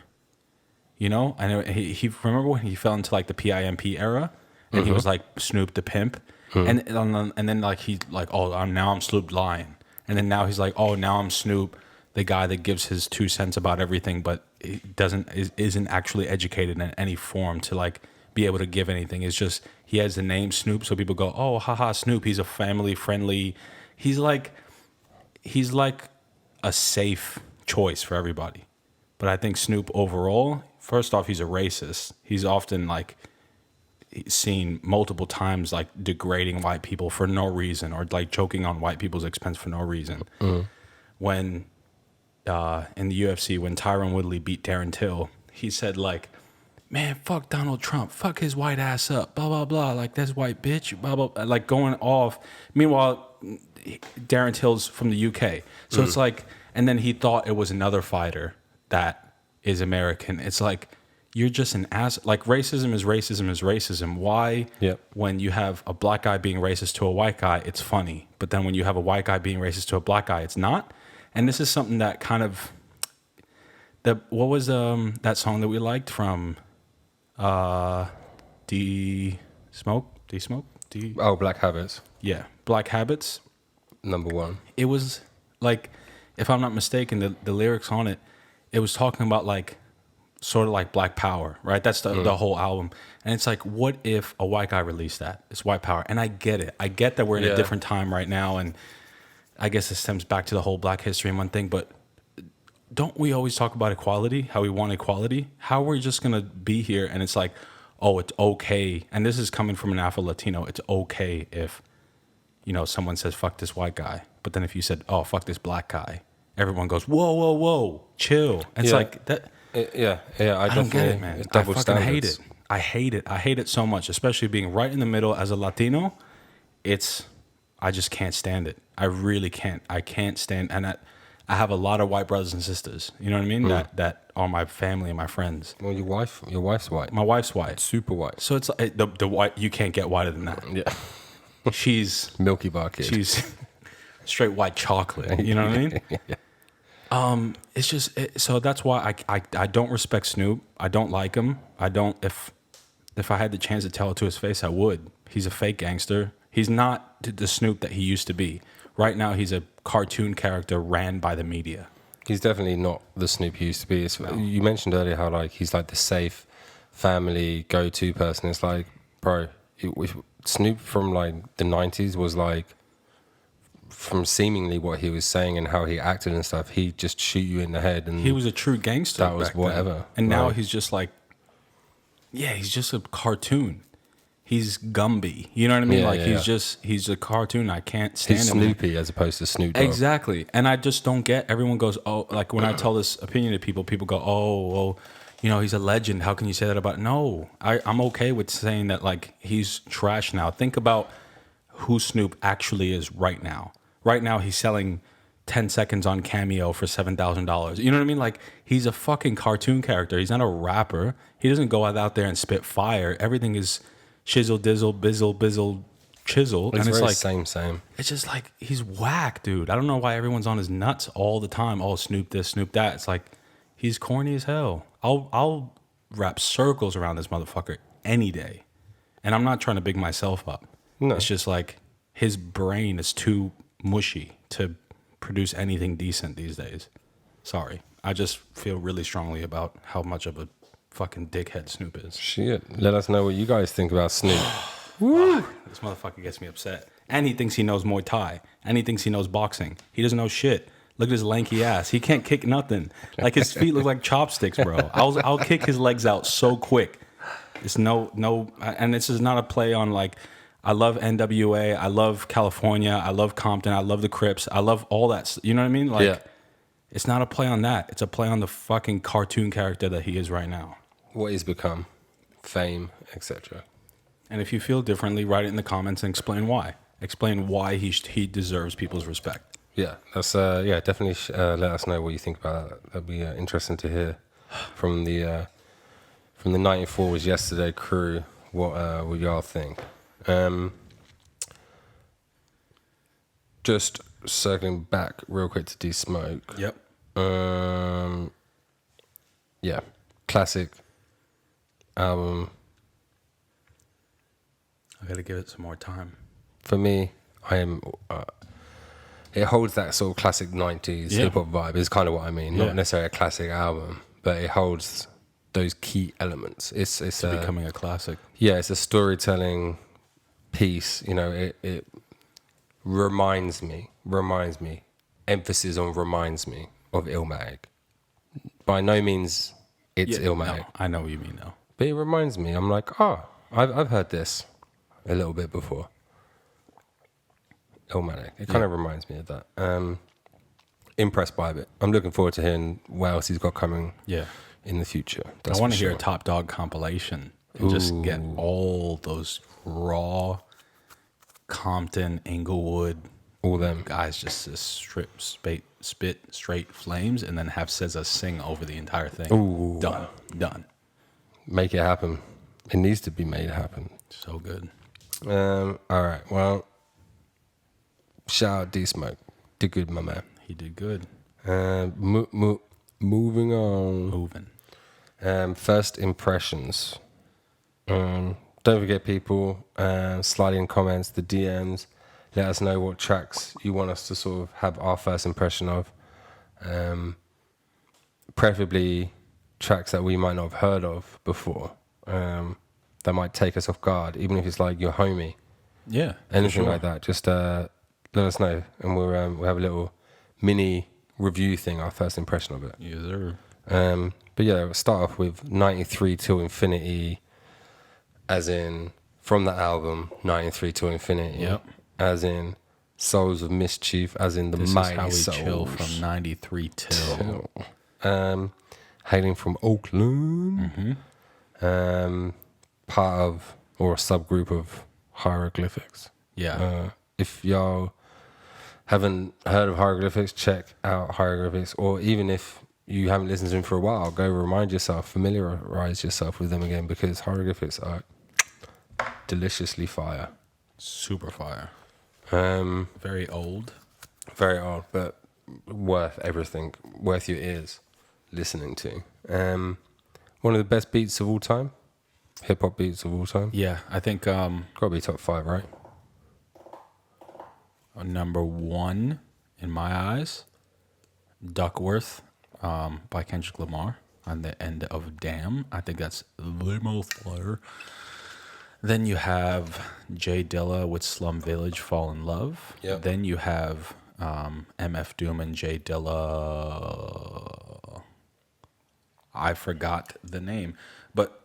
Speaker 3: I know he remember when he fell into like the PIMP era and he was like Snoop the pimp and then like he like, oh, I'm Snoop Lion, and then now he's like, oh, now I'm Snoop, the guy that gives his 2 cents about everything but isn't actually educated in any form to like be able to give anything. It's just he has the name Snoop, so people go, oh, haha, Snoop, he's a family friendly, he's like a safe choice for everybody. But I think Snoop overall, first off, he's a racist. He's often like seen multiple times like degrading white people for no reason or like joking on white people's expense for no reason. When in the UFC, when Tyron Woodley beat Darren Till, he said like, man, fuck Donald Trump, fuck his white ass up, blah, blah, blah, like that's white bitch, blah, blah, like going off. Meanwhile, Darren Till's from the UK. So it's like, and then he thought it was another fighter that is American. It's like, you're just an ass. Like racism is racism is racism. Why? When you have a black guy being racist to a white guy, it's funny. But then when you have a white guy being racist to a black guy, it's not. And this is something that kind of, what was that song that we liked from D-Smoke?
Speaker 2: Oh, Black Habits.
Speaker 3: Yeah, Black Habits.
Speaker 2: Number 1.
Speaker 3: It was like, if I'm not mistaken, the lyrics on it, it was talking about like, sort of like Black Power, right? That's the whole album. And it's like, what if a white guy released that? It's white power. And I get it. I get that we're in a different time right now. And I guess it stems back to the whole Black History Month thing. But don't we always talk about equality, how we want equality? How are we just going to be here and it's like, oh, it's okay. And this is coming from an Afro-Latino. It's okay if, someone says, fuck this white guy. But then if you said, oh, fuck this black guy, everyone goes, whoa, whoa, whoa, chill. And it's like that.
Speaker 2: I
Speaker 3: don't get it, man. I fucking hate it. I hate it. I hate it so much, especially being right in the middle as a Latino. I just can't stand it. I really can't. I can't stand, and I have a lot of white brothers and sisters. You know what I mean? That are my family and my friends.
Speaker 2: Well, your wife's white.
Speaker 3: My wife's white.
Speaker 2: Super white.
Speaker 3: So it's like the white. You can't get whiter than that.
Speaker 2: Yeah.
Speaker 3: She's
Speaker 2: Milky Bar kid.
Speaker 3: She's straight white chocolate. You know what I mean? It's just so that's why I don't respect Snoop. I don't like him. I don't. If I had the chance to tell it to his face, I would. He's a fake gangster. He's not the Snoop that he used to be. Right now, he's a cartoon character ran by the media.
Speaker 2: He's definitely not the Snoop he used to be. No. You mentioned earlier how like he's like the safe family go-to person. It's like, bro, Snoop from like the 90s was like, from seemingly what he was saying and how he acted and stuff, he'd just shoot you in the head. And
Speaker 3: he was a true gangster.
Speaker 2: That was whatever.
Speaker 3: Then. And now he's just like, he's just a cartoon. He's Gumby. You know what I mean? He's a cartoon. I can't stand him.
Speaker 2: He's Snoopy as opposed to Snoop Dogg.
Speaker 3: Exactly. And I just don't get, everyone goes, oh, like when I tell this opinion to people go, oh, well, he's a legend. How can you say that about? No, I'm okay with saying that like he's trash now. Think about who Snoop actually is right now. Right now, he's selling 10 seconds on Cameo for $7,000. You know what I mean? Like, he's a fucking cartoon character. He's not a rapper. He doesn't go out there and spit fire. Everything is shizzle, dizzle, bizzle, bizzle, chisel.
Speaker 2: It's
Speaker 3: and it's
Speaker 2: very
Speaker 3: like
Speaker 2: same.
Speaker 3: It's just like he's whack, dude. I don't know why everyone's on his nuts all the time. Oh, Snoop this, Snoop that. It's like he's corny as hell. I'll wrap circles around this motherfucker any day. And I'm not trying to big myself up. No. It's just like his brain is too mushy to produce anything decent these days. Sorry. I just feel really strongly about how much of a fucking dickhead Snoop is.
Speaker 2: Shit. Let us know what you guys think about Snoop. Woo!
Speaker 3: This motherfucker gets me upset. And he thinks he knows Muay Thai. And he thinks he knows boxing. He doesn't know shit. Look at his lanky ass. He can't kick nothing. Like his feet look like chopsticks, bro. I'll kick his legs out so quick. It's no, and this is not a play on like, I love NWA, I love California, I love Compton, I love the Crips, I love all that. You know what I mean? Like, it's not a play on that. It's a play on the fucking cartoon character that he is right now.
Speaker 2: What he's become, fame, etc.
Speaker 3: And if you feel differently, write it in the comments and explain why. Explain why he deserves people's respect.
Speaker 2: Yeah, that's definitely let us know what you think about that. That'd be interesting to hear from the 94 Was Yesterday crew what y'all think. Just circling back real quick to D-Smoke.
Speaker 3: Yep.
Speaker 2: Yeah, classic album.
Speaker 3: I gotta give it some more time.
Speaker 2: For me, it holds that sort of classic 90s hip-hop vibe is kind of what I mean. Not necessarily a classic album, but it holds those key elements. It's
Speaker 3: becoming a classic.
Speaker 2: Yeah, it's a storytelling piece. You know, it reminds me, emphasis on reminds me of Illmatic. By no means it's Illmatic.
Speaker 3: No, I know what you mean now.
Speaker 2: But it reminds me, I'm like, I've heard this a little bit before. Illmatic. It kind of reminds me of that. Impressed by it. I'm looking forward to hearing what else he's got coming in the future.
Speaker 3: I want to hear a Top Dog compilation and just get all those raw Compton, Inglewood,
Speaker 2: all them
Speaker 3: guys just spit straight flames and then have SZA sing over the entire thing.
Speaker 2: Ooh.
Speaker 3: Done.
Speaker 2: Make it happen. It needs to be made happen.
Speaker 3: So good.
Speaker 2: All right. Well, shout out D-Smoke. Did good, my man.
Speaker 3: He did good.
Speaker 2: Moving on. First impressions. Don't forget, people, slide in comments, the DMs. Let us know what tracks you want us to sort of have our first impression of. Preferably tracks that we might not have heard of before. That might take us off guard, even if it's like your homie.
Speaker 3: Yeah.
Speaker 2: Anything like that. Just let us know, and we'll have a little mini review thing, our first impression of it.
Speaker 3: Yes, sir.
Speaker 2: But yeah, we'll start off with 93 Till Infinity, as in from the album 93 Till Infinity.
Speaker 3: Yep.
Speaker 2: As in Souls of Mischief, as in the Mighty
Speaker 3: Souls.
Speaker 2: Souls.
Speaker 3: Chill from 93 till.
Speaker 2: Hailing from Oakland.
Speaker 3: Mm-hmm.
Speaker 2: Part of, or a subgroup of, Hieroglyphics.
Speaker 3: Yeah.
Speaker 2: If y'all haven't heard of Hieroglyphics, check out Hieroglyphics. Or even if you haven't listened to them for a while, go remind yourself, familiarize yourself with them again, because Hieroglyphics are deliciously fire.
Speaker 3: Super fire.
Speaker 2: Very old, but worth everything, worth your ears listening to. One of the best beats of all time, hip hop beats of all time.
Speaker 3: Yeah, I think
Speaker 2: Gotta be top 5, right?
Speaker 3: Number 1 in my eyes, Duckworth by Kendrick Lamar on the end of Damn. I think that's the most fire. Then you have Jay Dilla with Slum Village, Fall in Love.
Speaker 2: Yep.
Speaker 3: Then you have MF Doom and Jay Dilla. I forgot the name, but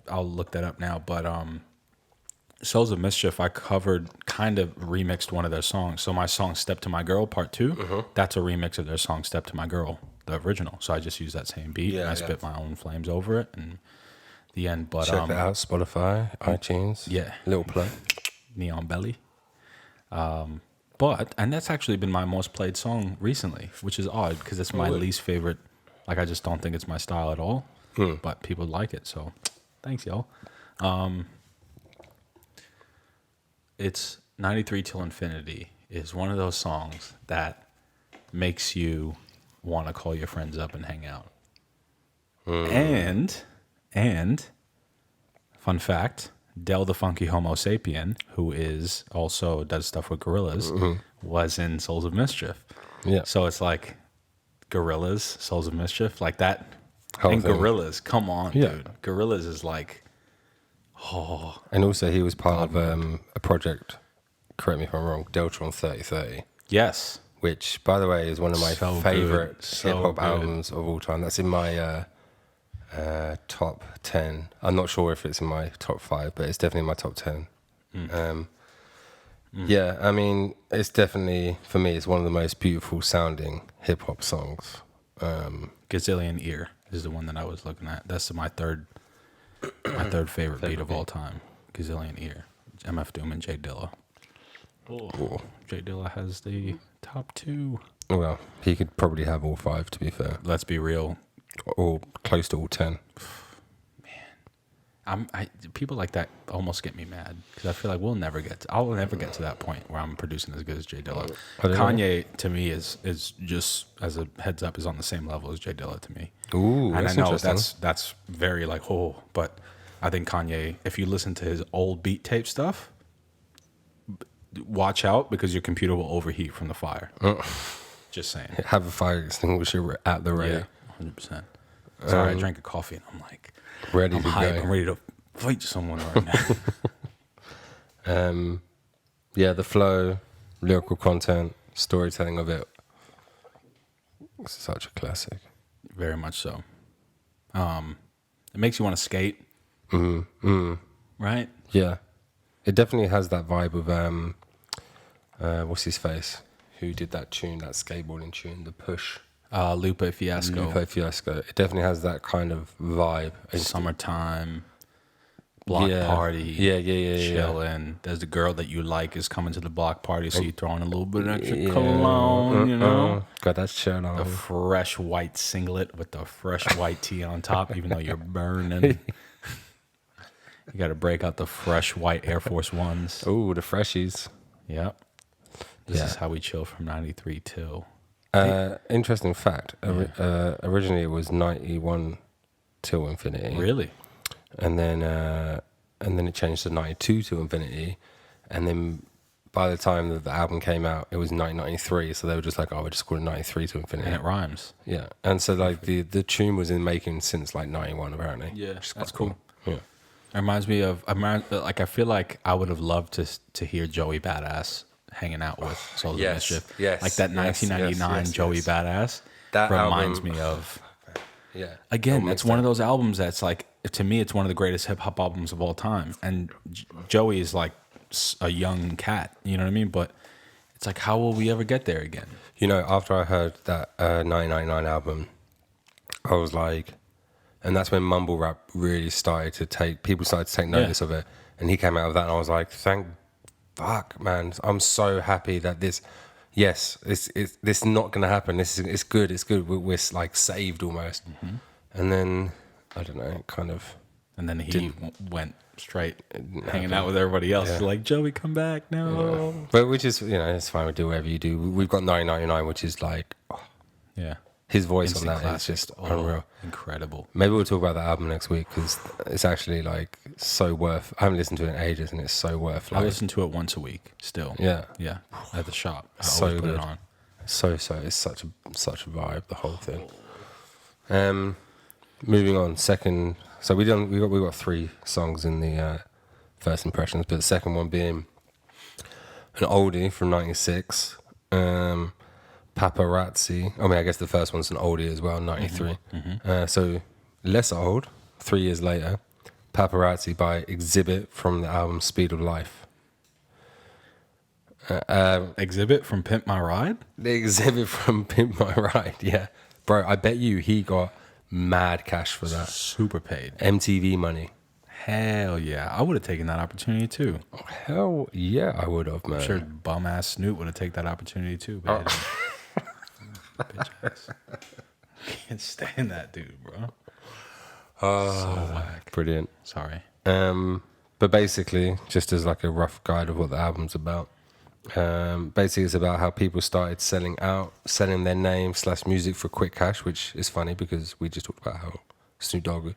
Speaker 3: I'll look that up now. But Souls of Mischief, I covered, kind of remixed one of their songs. So my song Step to My Girl Part 2, that's a remix of their song Step to My Girl, the original. So I just used that same beat and I spit my own flames over it. And the end, but
Speaker 2: check that out, Spotify, iTunes.
Speaker 3: Yeah.
Speaker 2: Little plug.
Speaker 3: Neon Belly. And that's actually been my most played song recently, which is odd because it's my least favorite. Like, I just don't think it's my style at all, but people like it. So thanks, y'all. It's 93 Till Infinity is one of those songs that makes you want to call your friends up and hang out. And fun fact, Del the Funky Homo Sapien, who is also does stuff with Gorillaz, was in Souls of Mischief.
Speaker 2: Yeah.
Speaker 3: So it's like Gorillaz, Souls of Mischief, like that.
Speaker 2: Whole
Speaker 3: and
Speaker 2: thing.
Speaker 3: Gorillaz, come on, dude. Gorillaz is like,
Speaker 2: And also he was part of a project correct me if I'm wrong, Deltron 3030.
Speaker 3: Yes.
Speaker 2: Which, by the way, is one of my
Speaker 3: So
Speaker 2: favorite
Speaker 3: good. So
Speaker 2: hip hop
Speaker 3: good.
Speaker 2: albums of all time. That's in my top 10. I'm not sure if it's in my top 5, but it's definitely in my top 10. Yeah, I mean, it's definitely, for me, it's one of the most beautiful sounding hip hop songs.
Speaker 3: Gazillion Ear is the one that I was looking at. That's my third favorite beat of all time. Gazillion Ear. MF Doom and Jay Dilla. Oh, Jay Dilla has the top 2.
Speaker 2: Well, he could probably have all 5, to be fair.
Speaker 3: Let's be real.
Speaker 2: Or close to all 10.
Speaker 3: People like that almost get me mad because I feel like I'll never get to that point where I'm producing as good as Jay Dilla. Kanye to me is just, as a heads up, is on the same level as Jay Dilla to me.
Speaker 2: Ooh,
Speaker 3: and
Speaker 2: that's
Speaker 3: I know
Speaker 2: interesting.
Speaker 3: that's very like but I think Kanye, if you listen to his old beat tape stuff, watch out because your computer will overheat from the fire. Just saying.
Speaker 2: Have a fire extinguisher at the ready.
Speaker 3: Yeah, 100%. Sorry, I drank a coffee and I'm like,
Speaker 2: Ready
Speaker 3: I'm
Speaker 2: to
Speaker 3: hype.
Speaker 2: go.
Speaker 3: I'm ready to fight someone right now.
Speaker 2: Yeah, the flow, lyrical content, storytelling of it. It's such a classic.
Speaker 3: Very much so. It makes you want to skate. Right?
Speaker 2: Yeah. It definitely has that vibe of, what's his face? Who did that tune, that skateboarding tune, The Push?
Speaker 3: Lupe Fiasco.
Speaker 2: Lupe Fiasco. It definitely has that kind of vibe.
Speaker 3: Summertime. Block party.
Speaker 2: Yeah.
Speaker 3: Chilling. There's the girl that you like is coming to the block party, so you throwing a little bit of extra cologne, you know?
Speaker 2: Got that shirt on.
Speaker 3: The fresh white singlet with the fresh white tee on top, even though you're burning. You got to break out the fresh white Air Force Ones.
Speaker 2: Ooh, the freshies.
Speaker 3: Yep. This is how we chill from 93 till.
Speaker 2: Interesting fact. Originally it was 91 till infinity.
Speaker 3: Really?
Speaker 2: And then it changed to 92 to infinity. And then by the time that the album came out, it was 1993. So they were just like, oh, we're just calling it 93 to infinity.
Speaker 3: And it rhymes.
Speaker 2: Yeah. And so like the tune was in making since like 91 apparently.
Speaker 3: Yeah,
Speaker 2: which is
Speaker 3: that's
Speaker 2: quite
Speaker 3: cool.
Speaker 2: Yeah.
Speaker 3: It reminds me of, like, I feel like I would have loved to hear Joey Badass hanging out with Souls of
Speaker 2: Yes,
Speaker 3: Mischief.
Speaker 2: yes,
Speaker 3: Like that 1999
Speaker 2: yes,
Speaker 3: Joey
Speaker 2: yes.
Speaker 3: Badass
Speaker 2: That
Speaker 3: reminds
Speaker 2: album-
Speaker 3: me of.
Speaker 2: Yeah.
Speaker 3: Again, it's one of those albums that's like, to me, it's one of the greatest hip hop albums of all time. And Joey is like a young cat, you know what I mean? But it's like, how will we ever get there again?
Speaker 2: You know, after I heard that 1999 album, I was like, and that's when mumble rap really started to take notice of it. And he came out of that and I was like, thank fuck, man. I'm so happy that this is not going to happen. It's good. We're like saved almost. And then, I don't know, kind of.
Speaker 3: And then he went straight hanging out with everybody else.
Speaker 2: Yeah.
Speaker 3: Like, Joey, come back. No.
Speaker 2: Yeah. But which is, it's fine. We do whatever you do. We've got 1999, which is like,
Speaker 3: Yeah.
Speaker 2: his voice
Speaker 3: Instant
Speaker 2: on that
Speaker 3: classic.
Speaker 2: is just unreal.
Speaker 3: Incredible.
Speaker 2: Maybe we'll talk about that album next week because it's actually like so worth. I haven't listened to it in ages, and it's so worth.
Speaker 3: I
Speaker 2: Like,
Speaker 3: listen to it once a week still.
Speaker 2: Yeah.
Speaker 3: Yeah. At the shop. I
Speaker 2: So
Speaker 3: always put
Speaker 2: good.
Speaker 3: it on.
Speaker 2: so it's such a vibe, the whole thing. Moving on, second. So we got 3 songs in the first impressions, but the second one being an oldie from '96. Paparazzi. I mean, I guess the first one's an oldie as well, 93. So less old, 3 years later. Paparazzi by Exhibit from the album Speed of Life.
Speaker 3: Exhibit from Pimp My Ride?
Speaker 2: The Exhibit from Pimp My Ride, yeah. Bro, I bet you he got mad cash for that.
Speaker 3: Super paid.
Speaker 2: MTV money.
Speaker 3: Hell yeah. I would have taken that opportunity too.
Speaker 2: Oh, hell yeah, I would have, man.
Speaker 3: I'm sure bum ass Snoop would have taken that opportunity too. But bitch ass. Can't stand that dude, bro. So whack.
Speaker 2: Brilliant.
Speaker 3: Sorry.
Speaker 2: But basically, just as like a rough guide of what the album's about, basically it's about how people started selling their name / music for quick cash, which is funny because we just talked about how Snoop Dogg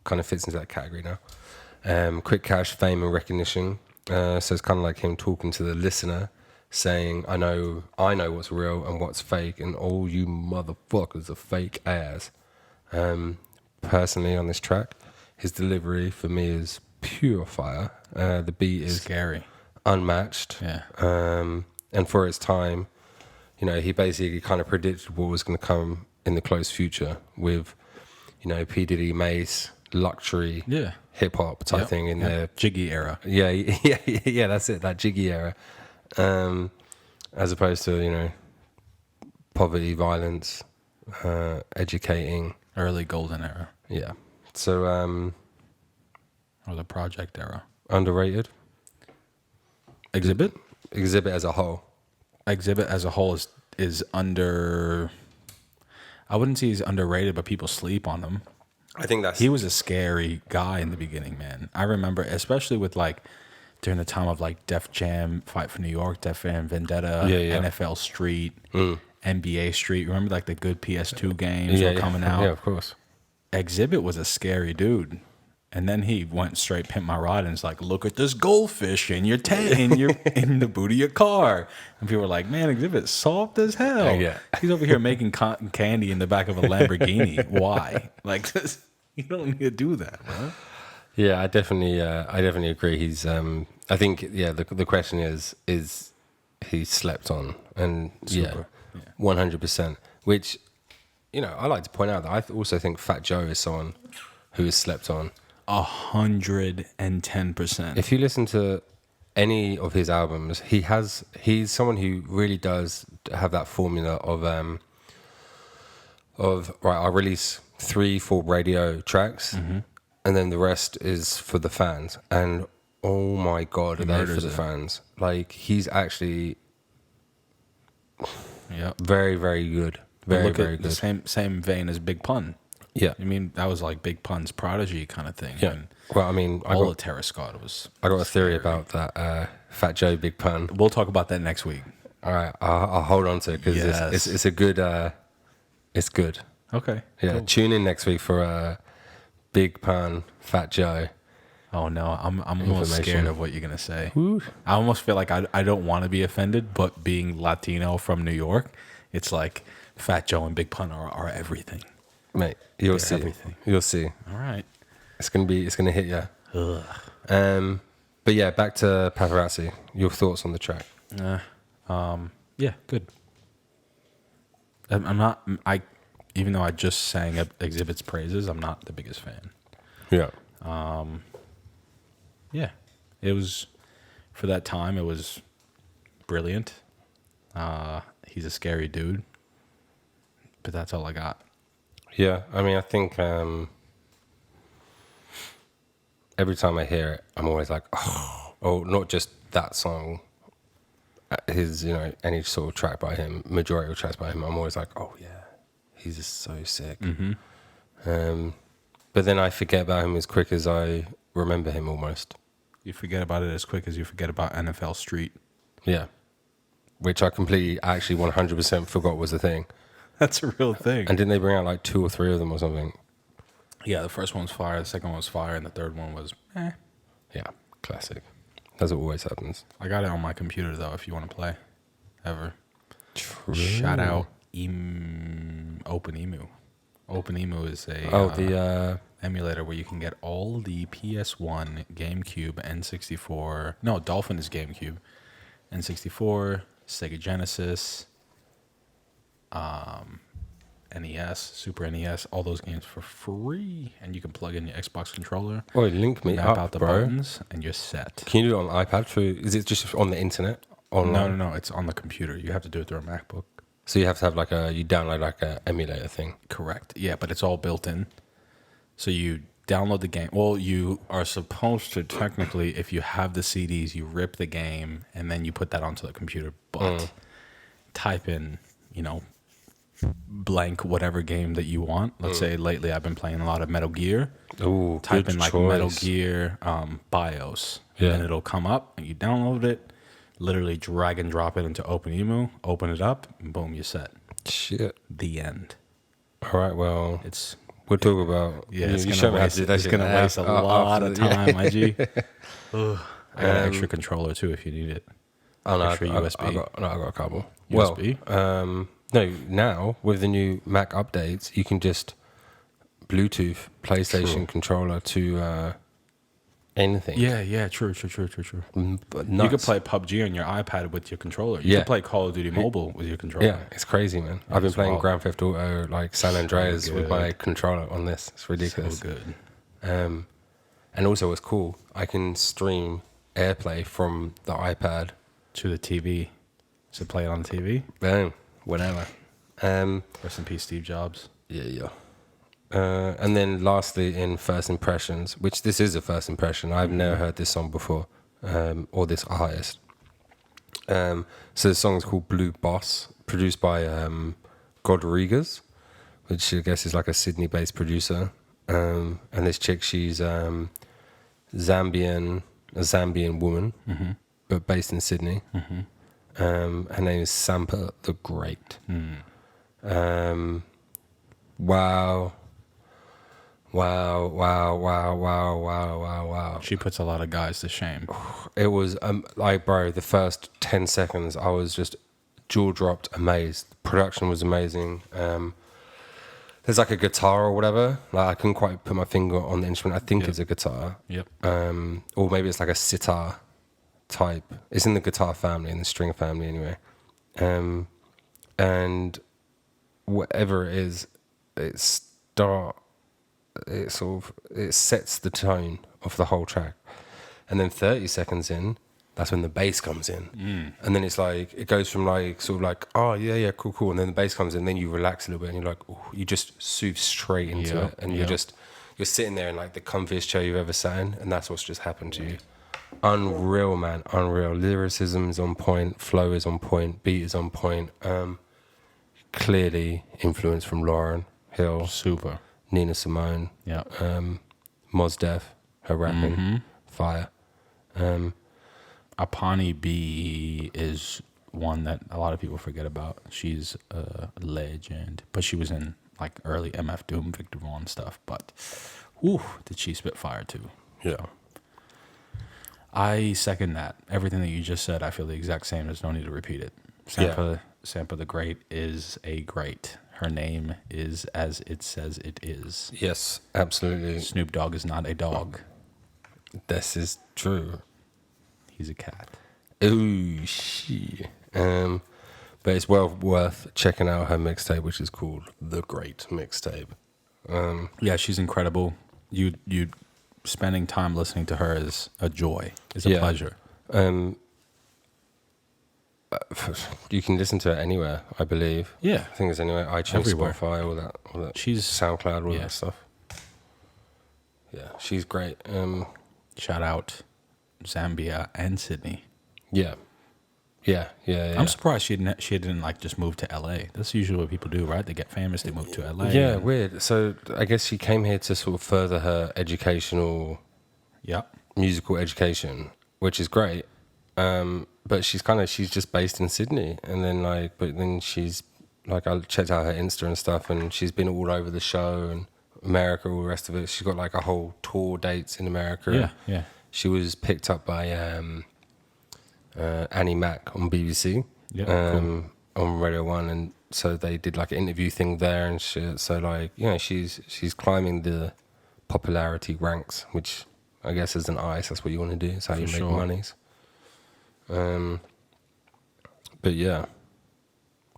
Speaker 2: kind of fits into that category now. Quick cash, fame and recognition. So it's kind of like him talking to the listener, saying, I know what's real and what's fake, and all you motherfuckers are fake ass. Personally, on this track, his delivery for me is pure fire. The beat is
Speaker 3: Scary.
Speaker 2: unmatched.
Speaker 3: Yeah.
Speaker 2: And for its time, you know, he basically kind of predicted what was going to come in the close future with, you know, P. Diddy, Mace, luxury,
Speaker 3: Yeah.
Speaker 2: hip hop type thing in the
Speaker 3: Jiggy era.
Speaker 2: Yeah, that's it, that jiggy era. As opposed to, you know, poverty, violence, educating.
Speaker 3: Early golden era.
Speaker 2: Yeah. So,
Speaker 3: Or the project era.
Speaker 2: underrated.
Speaker 3: Exhibit
Speaker 2: As a whole.
Speaker 3: Exhibit as a whole is under. I wouldn't say he's underrated, but people sleep on him.
Speaker 2: I think
Speaker 3: He was a scary guy in the beginning, man. I remember, especially with like during the time of like Def Jam, Fight for New York, Def Jam Vendetta, NFL Street, NBA Street. Remember like the good PS2 games were coming out?
Speaker 2: Yeah, of course.
Speaker 3: Exhibit was a scary dude. And then he went straight pimp my ride and it's like, look at this goldfish in your in the boot of your car. And people were like, man, Exhibit's soft as hell.
Speaker 2: Yeah.
Speaker 3: He's over here making cotton candy in the back of a Lamborghini. Why? Like this, you don't need to do that, bro.
Speaker 2: Yeah, I definitely agree. He's, I think, the question is he slept on, and
Speaker 3: Super.
Speaker 2: 100%. Which, you know, I like to point out that I also think Fat Joe is someone who is slept on.
Speaker 3: 110%.
Speaker 2: If you listen to any of his albums, he's someone who really does have that formula of right, I'll release 3-4 radio tracks, and then the rest is for the fans. And oh my god, are they for the fans? Like, he's actually very, very good. Very, very good.
Speaker 3: The same vein as Big Pun.
Speaker 2: Yeah,
Speaker 3: I mean, that was like Big Pun's prodigy kind of thing.
Speaker 2: Yeah.
Speaker 3: And
Speaker 2: Well, I mean,
Speaker 3: all of Terra Scott was.
Speaker 2: I got a theory about that Fat Joe Big Pun.
Speaker 3: We'll talk about that next week.
Speaker 2: All right, I'll hold on to it because it's a good. It's good.
Speaker 3: Okay.
Speaker 2: Yeah,
Speaker 3: cool.
Speaker 2: tune in next week for Big Pun, Fat Joe.
Speaker 3: Oh no, I'm almost scared of what you're gonna say.
Speaker 2: Woo.
Speaker 3: I almost feel like I don't want to be offended, but being Latino from New York, it's like Fat Joe and Big Pun are everything.
Speaker 2: Mate, you'll see.
Speaker 3: Everything.
Speaker 2: You'll see.
Speaker 3: All right.
Speaker 2: It's gonna hit you. But yeah, back to Paparazzi. Your thoughts on the track?
Speaker 3: Yeah, good. I'm not. Even though I just sang Exhibit's praises, I'm not the biggest fan.
Speaker 2: Yeah.
Speaker 3: Yeah, it was for that time. It was brilliant. He's a scary dude, but that's all I got.
Speaker 2: Yeah, I mean, I think every time I hear it, I'm always like, oh, not just that song. His, you know, any sort of track by him, majority of tracks by him, I'm always like, oh yeah, he's just so sick. But then I forget about him as quick as I remember him almost.
Speaker 3: You forget about it as quick as you forget about NFL Street.
Speaker 2: Yeah, which I completely, actually 100% forgot was a thing.
Speaker 3: That's a real thing.
Speaker 2: And didn't they bring out like 2 or 3 of them or something?
Speaker 3: Yeah, the first one was fire, the second one was fire, and the third one was eh.
Speaker 2: Yeah, classic. That's what always happens.
Speaker 3: I got it on my computer, though, if you want to play. Ever.
Speaker 2: True.
Speaker 3: Shout out OpenEmu. OpenEmu is a
Speaker 2: the
Speaker 3: emulator where you can get all the PS1, GameCube, N64. No, Dolphin is GameCube. N64, Sega Genesis, NES, Super NES, all those games for free, and you can plug in your Xbox controller.
Speaker 2: Oh, link me
Speaker 3: map
Speaker 2: up,
Speaker 3: out the
Speaker 2: bro.
Speaker 3: buttons, and you're set.
Speaker 2: Can you do it on iPad? Is it just on the internet? Online?
Speaker 3: No, it's on the computer. You have to do it through a MacBook.
Speaker 2: So you have to have you download like a emulator thing.
Speaker 3: Correct. Yeah, but it's all built in. So you download the game. Well, you are supposed to technically, if you have the CDs, you rip the game and then you put that onto the computer. But type in, blank whatever game that you want. Let's say lately I've been playing a lot of Metal Gear.
Speaker 2: Ooh,
Speaker 3: type in like
Speaker 2: choice.
Speaker 3: Metal Gear BIOS. And then it'll come up and you download it. Literally drag and drop it into OpenEmu, open it up, and boom, you're set.
Speaker 2: Shit.
Speaker 3: The end.
Speaker 2: All right, well, we'll talk about.
Speaker 3: Yeah, it's gonna waste a lot of time, my G. I got an extra controller too if you need it.
Speaker 2: Oh no,
Speaker 3: extra USB.
Speaker 2: I got a couple.
Speaker 3: USB?
Speaker 2: Well, no. Now with the new Mac updates, you can just Bluetooth PlayStation controller to anything.
Speaker 3: Yeah. True.
Speaker 2: But
Speaker 3: You could
Speaker 2: nuts.
Speaker 3: play PUBG on your iPad with your controller. You could play Call of Duty Mobile with your controller.
Speaker 2: Yeah, it's crazy, man. I've been playing Grand Theft Auto, like San Andreas, with my controller on this. It's ridiculous.
Speaker 3: So good.
Speaker 2: And also, what's cool, I can stream AirPlay from the iPad
Speaker 3: To the TV. So play it on the TV.
Speaker 2: Boom, whatever.
Speaker 3: Rest in peace, Steve Jobs.
Speaker 2: Yeah. And then lastly, in first impressions, which this is a first impression, I've never heard this song before, or this artist. So the song is called Blue Boss, produced by Godriguez, which I guess is like a Sydney-based producer. And this chick, she's a Zambian woman, but based in Sydney. Her name is Sampa the Great. Wow.
Speaker 3: She puts a lot of guys to shame.
Speaker 2: It was like, bro, the first 10 seconds, I was just jaw dropped, amazed. The production was amazing. There's like a guitar or whatever. Like I couldn't quite put my finger on the instrument. I think it's a guitar.
Speaker 3: Yep.
Speaker 2: Or maybe it's like a sitar type. It's in the guitar family, in the string family anyway. And whatever it is, it sets the tone of the whole track. And then 30 seconds in, that's when the bass comes in. And then it's like, it goes from like, sort of like, oh yeah, cool. And then the bass comes in, then you relax a little bit and you're like, oh, you just soothe straight into it. And you're sitting there in like the comfiest chair you've ever sat in. And that's what's just happened to you. Unreal, man, unreal. Lyricism is on point, flow is on point, beat is on point. Clearly influenced from Lauryn Hill.
Speaker 3: Super.
Speaker 2: Nina Simone.
Speaker 3: Yeah.
Speaker 2: Mos Def, her rapping, fire.
Speaker 3: Apani B is one that a lot of people forget about. She's a legend, but she was in like early MF Doom, Victor Vaughn stuff. But, whew, did she spit fire too?
Speaker 2: Yeah.
Speaker 3: I second that. Everything that you just said, I feel the exact same. There's no need to repeat it. Sampa the Great is a great. Her name is as it says it is.
Speaker 2: Yes, absolutely.
Speaker 3: Snoop Dogg is not a dog.
Speaker 2: This is true.
Speaker 3: He's a cat.
Speaker 2: Ooh, shit. But it's well worth checking out her mixtape, which is called The Great Mixtape.
Speaker 3: Yeah, she's incredible. You spending time listening to her is a joy. It's a pleasure.
Speaker 2: You can listen to it anywhere, I believe.
Speaker 3: Yeah.
Speaker 2: I think it's anywhere. iTunes,
Speaker 3: Everywhere.
Speaker 2: Spotify, all that.
Speaker 3: She's
Speaker 2: SoundCloud, all that stuff. Yeah, she's great.
Speaker 3: Shout out Zambia and Sydney.
Speaker 2: Yeah.
Speaker 3: I'm surprised she didn't like just move to LA. That's usually what people do, right? They get famous, they move to LA.
Speaker 2: Yeah, weird. So I guess she came here to sort of further her musical education, which is great. But she's just based in Sydney, and then she's like, I checked out her Insta and stuff, and she's been all over the show and America, all the rest of it. She's got like a whole tour dates in America.
Speaker 3: Yeah.
Speaker 2: She was picked up by Annie Mac on BBC,
Speaker 3: cool.
Speaker 2: on Radio 1, and so they did like an interview thing there and shit. So like, she's climbing the popularity ranks, which I guess as an artist, that's what you want to do. It's how you make monies. But yeah,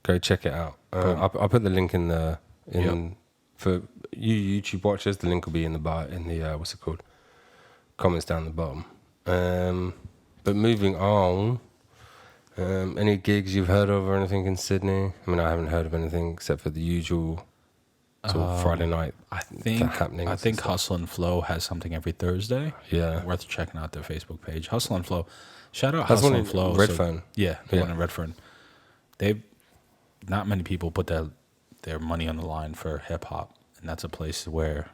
Speaker 2: go check it out. I'll put the link for you YouTube watchers. The link will be in the what's it called? Comments down the bottom. But moving on, any gigs you've heard of or anything in Sydney? I mean, I haven't heard of anything except for the usual sort of Friday night happenings.
Speaker 3: I think Hustle and Flow has something every Thursday.
Speaker 2: Yeah,
Speaker 3: worth checking out their Facebook page. Hustle and Flow. Shout out Hustle and Flow.
Speaker 2: Redfern.
Speaker 3: The one in Redfern. Not many people put their money on the line for hip hop, and that's a place where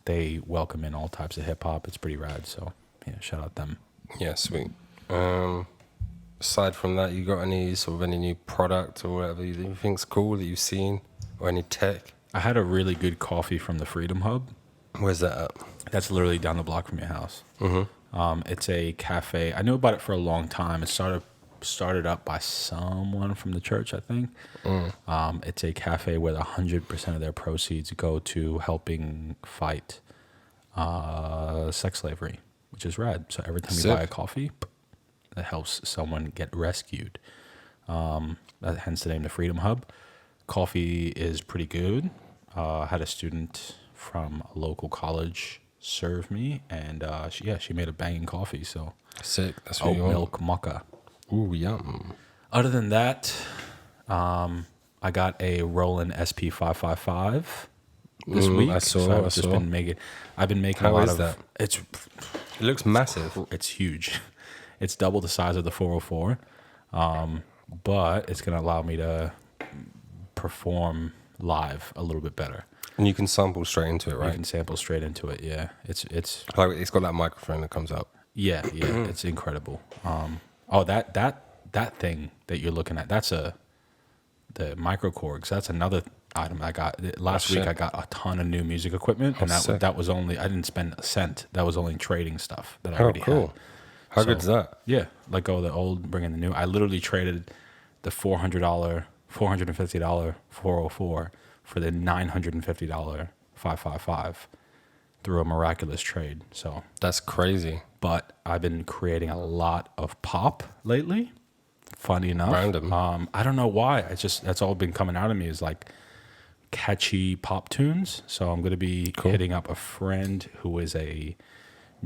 Speaker 3: they welcome in all types of hip hop. It's pretty rad. So yeah, shout out them.
Speaker 2: Yeah, sweet. Aside from that, you got any new product or whatever you think's cool that you've seen, or any tech?
Speaker 3: I had a really good coffee from the Freedom Hub.
Speaker 2: Where's that at?
Speaker 3: That's literally down the block from your house.
Speaker 2: Mm-hmm.
Speaker 3: It's a cafe. I knew about it for a long time. It started up by someone from the church, I think. It's a cafe where 100% of their proceeds go to helping fight sex slavery which is rad. So every time you
Speaker 2: Sick.
Speaker 3: buy a coffee, that helps someone get rescued. Hence the name, the Freedom Hub. Coffee is pretty good. I had a student from a local college serve me, and she made a banging coffee. So
Speaker 2: Sick. That's
Speaker 3: oat
Speaker 2: what you want.
Speaker 3: milk mocha.
Speaker 2: Ooh, yum.
Speaker 3: Other than that, I got a Roland SP555 this week.
Speaker 2: I saw.
Speaker 3: I've been making
Speaker 2: How
Speaker 3: a lot
Speaker 2: is
Speaker 3: of
Speaker 2: that?
Speaker 3: It's
Speaker 2: It looks massive.
Speaker 3: It's huge. It's double the size of the 404, but it's going to allow me to perform live a little bit better.
Speaker 2: And you can sample straight into it,
Speaker 3: You
Speaker 2: right?
Speaker 3: can sample straight into it. Yeah, it's
Speaker 2: Like it's got that microphone that comes up.
Speaker 3: yeah, it's incredible. That thing that you're looking at, that's the microcords. That's another item I got last week.
Speaker 2: shit.
Speaker 3: I got a ton of new music equipment, and
Speaker 2: sick.
Speaker 3: that was only, I didn't spend a cent. That was only trading stuff that I
Speaker 2: Oh,
Speaker 3: already
Speaker 2: cool.
Speaker 3: had.
Speaker 2: How good is that?
Speaker 3: Yeah, let go of the old, bring in the new. I literally traded the $450 404 for the $950 555 through a miraculous trade. So,
Speaker 2: That's crazy.
Speaker 3: but I've been creating a lot of pop lately. Funny enough,
Speaker 2: Random.
Speaker 3: I don't know why. That's all been coming out of me is like catchy pop tunes. So I'm going to be hitting up a friend who is a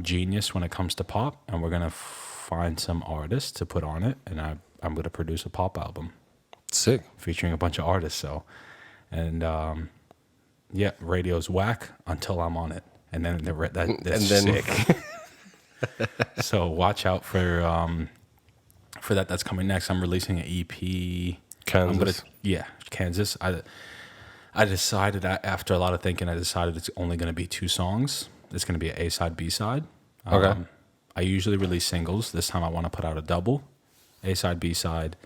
Speaker 3: genius when it comes to pop, and we're going to find some artists to put on it, and I'm going to produce a pop album
Speaker 2: Sick.
Speaker 3: featuring a bunch of artists. So, and radio's whack until I'm on it, and then that's sick. So watch out for that. That's coming next. I'm releasing an EP.
Speaker 2: Kansas.
Speaker 3: Kansas. I decided that after a lot of thinking, I decided it's only going to be 2 songs. It's going to be an A-side, B-side.
Speaker 2: Okay.
Speaker 3: I usually release singles. This time I want to put out a double, A-side, B-side,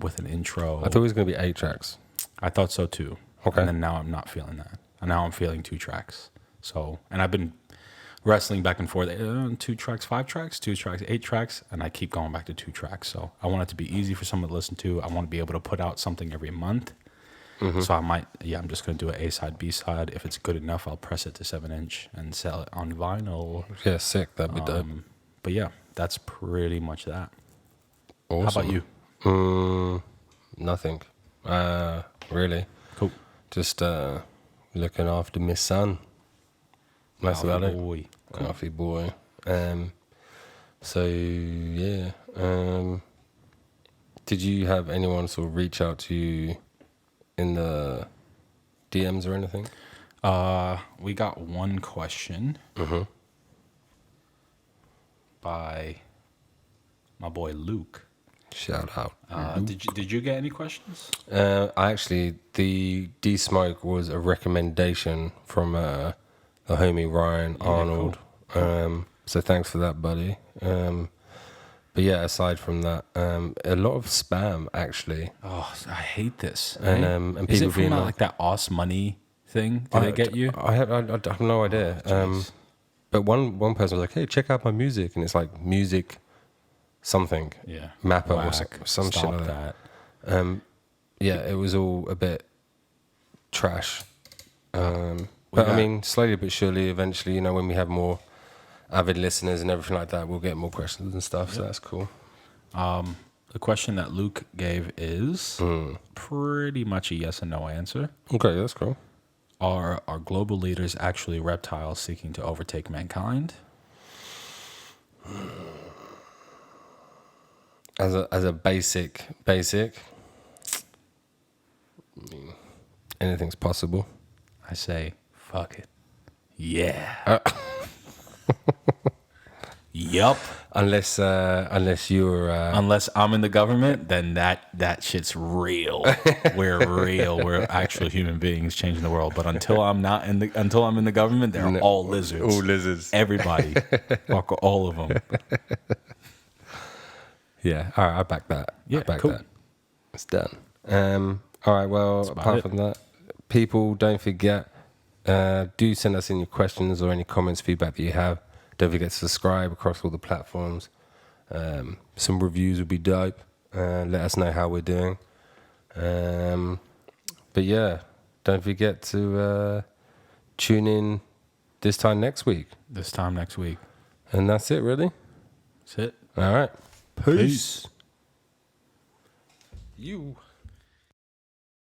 Speaker 3: with an intro.
Speaker 2: I thought it was going to be 8 tracks.
Speaker 3: I thought so too.
Speaker 2: Okay.
Speaker 3: And then now I'm not feeling that. And now I'm feeling 2 tracks. So, and I've been wrestling back and forth. 2 tracks, 5 tracks, 2 tracks, 8 tracks, and I keep going back to 2 tracks. So I want it to be easy for someone to listen to. I want to be able to put out something every month. Mm-hmm. So I'm just going to do an A-side, B-side. If it's good enough, I'll press it to 7-inch and sell it on vinyl.
Speaker 2: Yeah, sick. That'd be dope.
Speaker 3: But yeah, that's pretty much that.
Speaker 2: Awesome.
Speaker 3: How about you?
Speaker 2: Nothing. Really.
Speaker 3: Cool.
Speaker 2: Just looking after my son. That's about it.
Speaker 3: Boy. Cool.
Speaker 2: Alfie boy. So yeah. Did you have anyone sort of reach out to you in the DMs or anything?
Speaker 3: We got one question by my boy Luke.
Speaker 2: Shout out.
Speaker 3: Did you get any questions?
Speaker 2: The D-Smoke was a recommendation from the homie Ryan Arnold.
Speaker 3: Cool.
Speaker 2: So thanks for that, buddy. But yeah, aside from that, a lot of spam actually.
Speaker 3: Oh, I hate this.
Speaker 2: And
Speaker 3: Is
Speaker 2: people
Speaker 3: it from
Speaker 2: being
Speaker 3: like that Os Money thing? Did they get you?
Speaker 2: I have no idea.
Speaker 3: Jeez.
Speaker 2: But one person was like, "Hey, check out my music," and it's like music something.
Speaker 3: Yeah.
Speaker 2: Mapper or
Speaker 3: Whack.
Speaker 2: some shit
Speaker 3: Stop
Speaker 2: like that. Yeah, it was all a bit trash. But I mean, slowly but surely, eventually, when we have more avid listeners and everything like that, we'll get more questions and stuff. So that's cool.
Speaker 3: The question that Luke gave is pretty much a yes and no answer.
Speaker 2: Okay, that's cool.
Speaker 3: Are global leaders actually reptiles seeking to overtake mankind?
Speaker 2: As a basic, I mean, anything's possible.
Speaker 3: I say, fuck it. Yeah. Yup.
Speaker 2: Unless you're
Speaker 3: Unless I'm in the government, then that shit's real. We're real. We're actual human beings changing the world. But until I'm in the government, they're all lizards.
Speaker 2: all lizards.
Speaker 3: Everybody. Fuck all of them.
Speaker 2: Yeah, all right, I back that.
Speaker 3: Yeah,
Speaker 2: I back
Speaker 3: cool.
Speaker 2: that. It's done. All right, well, apart from that, people, don't forget, do send us in your questions or any comments, feedback that you have. Don't forget to subscribe across all the platforms. Some reviews would be dope. Let us know how we're doing. But yeah, don't forget to tune in this time next week. And that's it, really?
Speaker 3: That's it.
Speaker 2: All right. Peace. You.